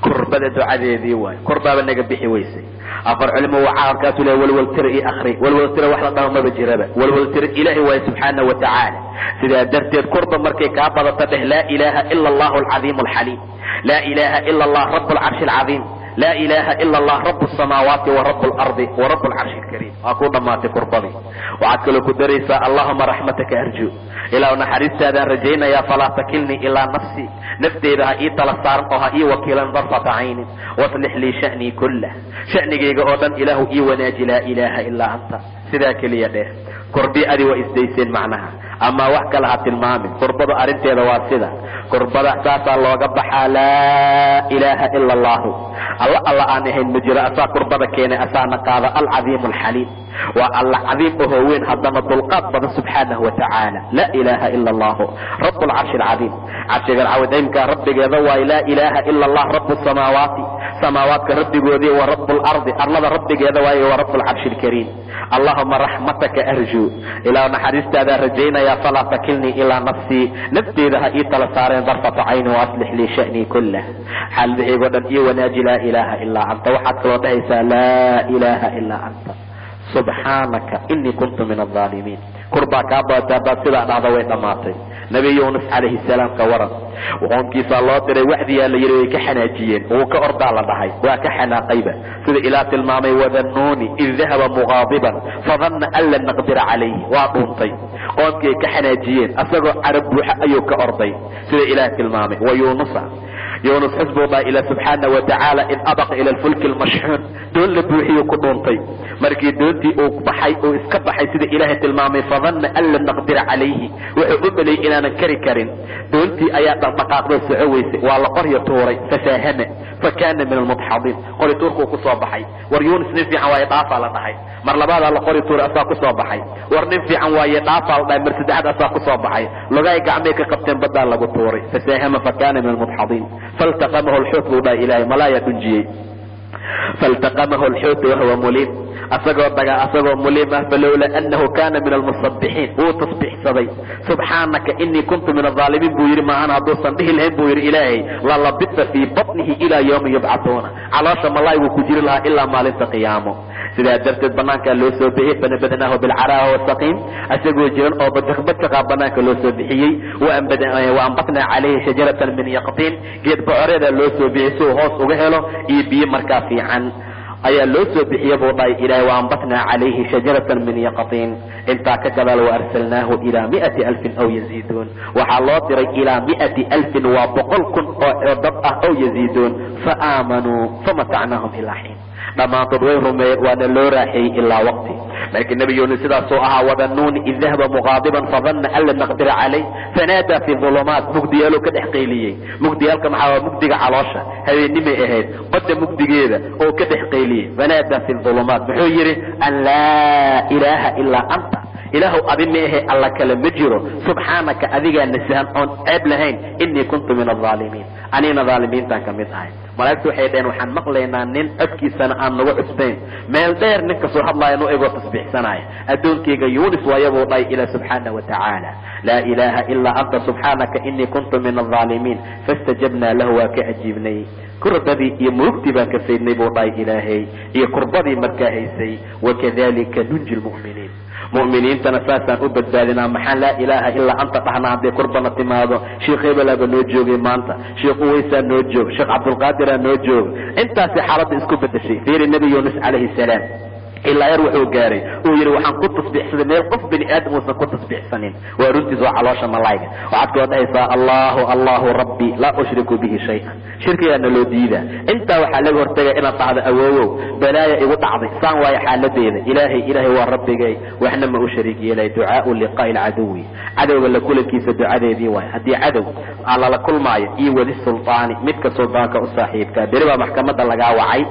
kurbada ducadeedii waay kurbaaba naga bixi weysay afar culimo waxaa kaatu leeyahay walwaltir iyo akhri walwaltir wax la dhamo ma jiraba walwaltir ilaahi waay subhanahu wa ta'ala sida darteed kurba markay ka badato dheh la ilaha illa allah al-azim al-halim la ilaha illa allah rabbul arsh al-azim لا إله إلا الله رب السماوات ورب الأرض ورب العرش الكريم أقول ما تكربني وعدك دريسا اللهم رحمتك أرجو إلى أن حريص هذا رجينا يا فلا تكلني إلى نفسي نفسي إذا إيه تلصار أو إيه وكيلا ضرفة عين واصلح لي شأني كله شأني جيجا إله إيه وناجي لا إله إلا أنت سذاك لي يده كربي أدي وإسديسين معناها أما وحكى لها تلمامي كربض أرنتي هذا واسدة كربض أحساس الله قبحا لا إله إلا الله الله آنهين مجرى أسا كربض كيني أسا نقاذ العظيم الحليم والعظيم هوين هدنا طلقات بضا سبحانه وتعالى لا إله إلا الله رب العرش العظيم عرش العودين كرب جذوى لا إله إلا الله رب السماوات سماوات كرب جذوى ورب الأرض أرض رب جذوى ورب العرش الكريم اللهم رحمتك أرجو إلى أن حريصت هذا رجينا يا فلا تكلني إلى نفسي نفسي ذا إيطال صارين ضرفة عين وأصلح لي شأني كله حال به قدن إيه وناجي لا إله إلا أنت وحد كلمة لا إله إلا أنت سبحانك إني كنت من الظالمين قربك أبا تابا سلا نعضوين نماطي نبي يونس عليه السلام كورد وهم كيسا الله تري وحدي اللي يروي كحناجيين وكأرض على ضحي وكحنا قيبة سيد إله المامي وذنوني إذ ذهب مغاضبا فظن أن لن نقدر عليه وأقومتي قوم كي كحناجيين أسرع عرب وحأيو كأرضي سيد إله المامي ويونس يونس حسبه الله إلى سبحانه وتعالى إن أبق إلى الفلك المشحون دول بوحي وكدونتي مركي دونتي وبحي وإسكبحي سيد إله المامي فظن أن لن نقدر عليه وحقوم لي إلى نكري كرين دونتي آيات مقاقل السعويسي وعلى قرية توري فساهم فكان من المضحضين قرية توركو كصوبحي وريونس نفي عن وايطاف على ضحي مرلباد على قرية توري أساق صوبحي ورنفي عن وايطاف على مرسدحات أساق صوبحي لغاية قعميك قبتين بدال لغو توري فساهم فكان من المضحضين فالتقمه الحوت وضع إلهي ملايا تنجي فالتقمه الحوت وهو مليم أسقوا مليمة فلولا أنه كان من المصبحين هو تصبح صبي سبحانك إني كنت من الظالمين بوير ما أنا دوسا به الهم بوير إلهي للبث في بطنه إلى يوم يبعثون على شم الله وكجير لها إلا ما لنت قيامه سيدا درت بنانك لو سوبيه فنبذناه بالعراء والسقيم أسقوا جيران أو بدك بنانك لو سوبيه وأنبطنا عليه شجرة من يقطين قد بعرض لو سوبيه سو هوس وغهله يبي مركافي عن أي لوسو بحيبو ضاي إلى وأنبتنا عليه شجرة من يقطين انتا كجبل وأرسلناه إلى 100,000 أو يزيدون وحالات إلى 100,000 وبقل كن أو يزيدون فآمنوا فمتعناهم إلى حين لما تضويهم وانا لو راحي إلا وقتي لكن النبي يونس سوءها وظنون إذ ذهب مغاضبا فظن أن لن نقدر عليه فنادى في الظلمات مجدياله كدحقيلية مجديالك محاوى مجدق علاشة هذه النمي اهد قد مجدق هذا او كدحقيلية فنادى في الظلمات بحيره أن لا إله إلا أنت إله أبميه الله كلام مجره سبحانك أذيك النسيان عيب لهين إني كنت من الظالمين أنينا ظالمين تاكمت هاي ملاكتو حيدين وحن مقلينا نين أبكي سنة أن نوع عسبين ميل دير نكسو حب الله ينو إيقو تصبيح سنة أدون كيغا يونس ويبو الله إلى سبحانه وتعالى لا إله إلا أنت سبحانك إني كنت من الظالمين فاستجبنا له وكأجيبني كربدي يمركتبا كسيدني بوطاي إلهي يكربدي مكاهيسي وكذلك ننجي المؤمنين مؤمنين تنساسا أبدالنا محان لا إله إلا أنت طحنا عبد قربنا تماذا شيخ إبلا بنوجوغ مانتا شيخ ويسا نوجوغ شيخ عبد القادر نوجوغ انت سي حالة اسكو بدشي فير النبي يونس عليه السلام ilaa yar wuxuu gaaray uu yiri waxaan ku tasbiixsaday meel qof bini aadam uusan ku tasbiixsanin waa runtiis waa caloosha malayga waxaad ku dhahaysaa allahu rabbi la ushriku bihi shay'an shirkigaana loo diidaa intaa waxaa laga hortagay inaad dhahdo awoowow balaaya igu dhacday saan waayo xaaladeeda ilaahay waa rabbigay waxna ma u shariik yeelay ducaau liqaa'i alcaduwi cadowga la kulankiisa ducadeedii waay haddii cadow alla la kulmaayo iyo wadi sultaani midka sultaanka u saaxiibka beri baa maxkamadda lagaa wacay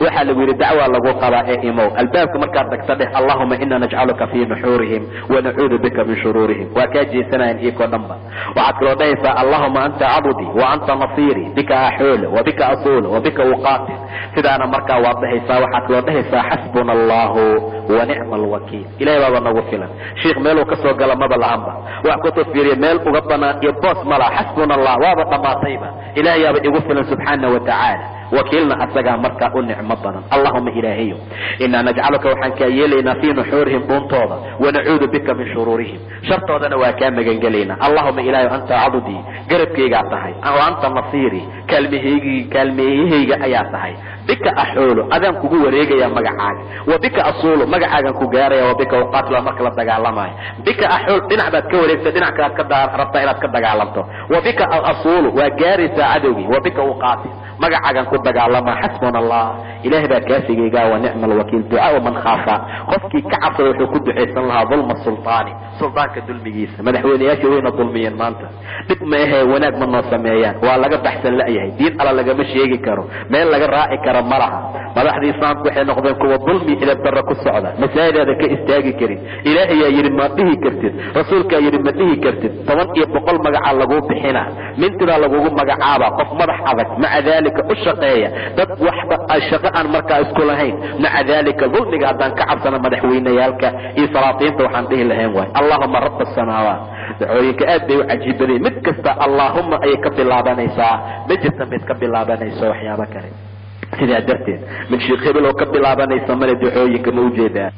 waxaa lagu yidhi dacwaa lagu qabaa ee imow albaabka markaad dhagta dheh allahuma ina najcaluka fii nuxuurihim wanacuudu bika min shuruurihim waa kaa jeesanayan iikoo dhanba waxaad kaloo dhahaysaa allahuma anta cabdii wa anta nasiirii bika axuulu wa bika asuulu wa bika uqaatil sidaana markaa waad dhahaysaa waxaad kaloo dhahaysaa xasbuna allahu wa nicma alwakiil ilahay baaba nagu filan sheikh meeluu ka soo gala maba lahanba wax ku tasfiiriya meel uga banaan iyo boos malaha xasbuna allah waaba dhammaatayba ilahay yaaba igu filan subxaana wa tacaala wakiilna asagaa markaa u nicmo badan allahuma ilaahayo inaa najcaluka waxaan kaa yeelaynaa fii nuxuurihim dhuuntooda wanacuudu bika min shuruurihim shartoodana waa kaa magangelaynaa allahuma ilaahay anta cabdii garabkaygaa tahay wa anta nasiirii kaalmeeyahayga ayaa tahay bika axuulu adaan kugu wareegaya magacaaga wa bika asuulu magacaagan ku gaaraya wa bika uqaatila marka la dagaalamayo bika axuul dhinac baad ka wareegta dhinac kalaad ka rabtaa inaad ka dagaalamto wa bika asuulu waa gaaraysaa cadowgii wa bika uqaatil magacaagan ku dagaalama xasbuna allah ilaahay baa kaafigayga wa nicma alwakiil ducaau man khaafa qofkii ka cabsada wuxuu ku ducaysan lahaa dulma sultaani sultaanka dulmigiisa madaxweyneyaasha wayna dulmiyeen maanta dhib ma ahee wanaag ma noo sameeyaan waa laga baxsan la'yahay diin alla lagama sheegi karo meel laga raaci karo ma laha madaxdii islaamku waxay noqdeen kuwa dulmi ilab darro ku socda masaajidaada ka istaagi karin ilaahayaa yidhi ma dhihi kartid rasuulkaa yidhi ma dhihi kartid 10 iyo 100 magacaa laguu bixina mintidaa lagugu magacaaba qof madax adag maca daalika u shaqeeya dad waxba shaqo aan markaa isku lahayn maca daalika dulmiga haddaan ka cabsana madaxweyneyaalka iyo salaatiinta waxaan dhihi lahayn waay allahuma rabba asamaawaat dacooyinka aad bay u cajiib badan mid kasta allaahuma ayay ka bilaabanaysaa ma jirta mid ka bilaabanayso waxyaabo kale sidaa darteed mid sheekh hebel oo ka bilaabanaysa male dacooyinka ma ujeedaa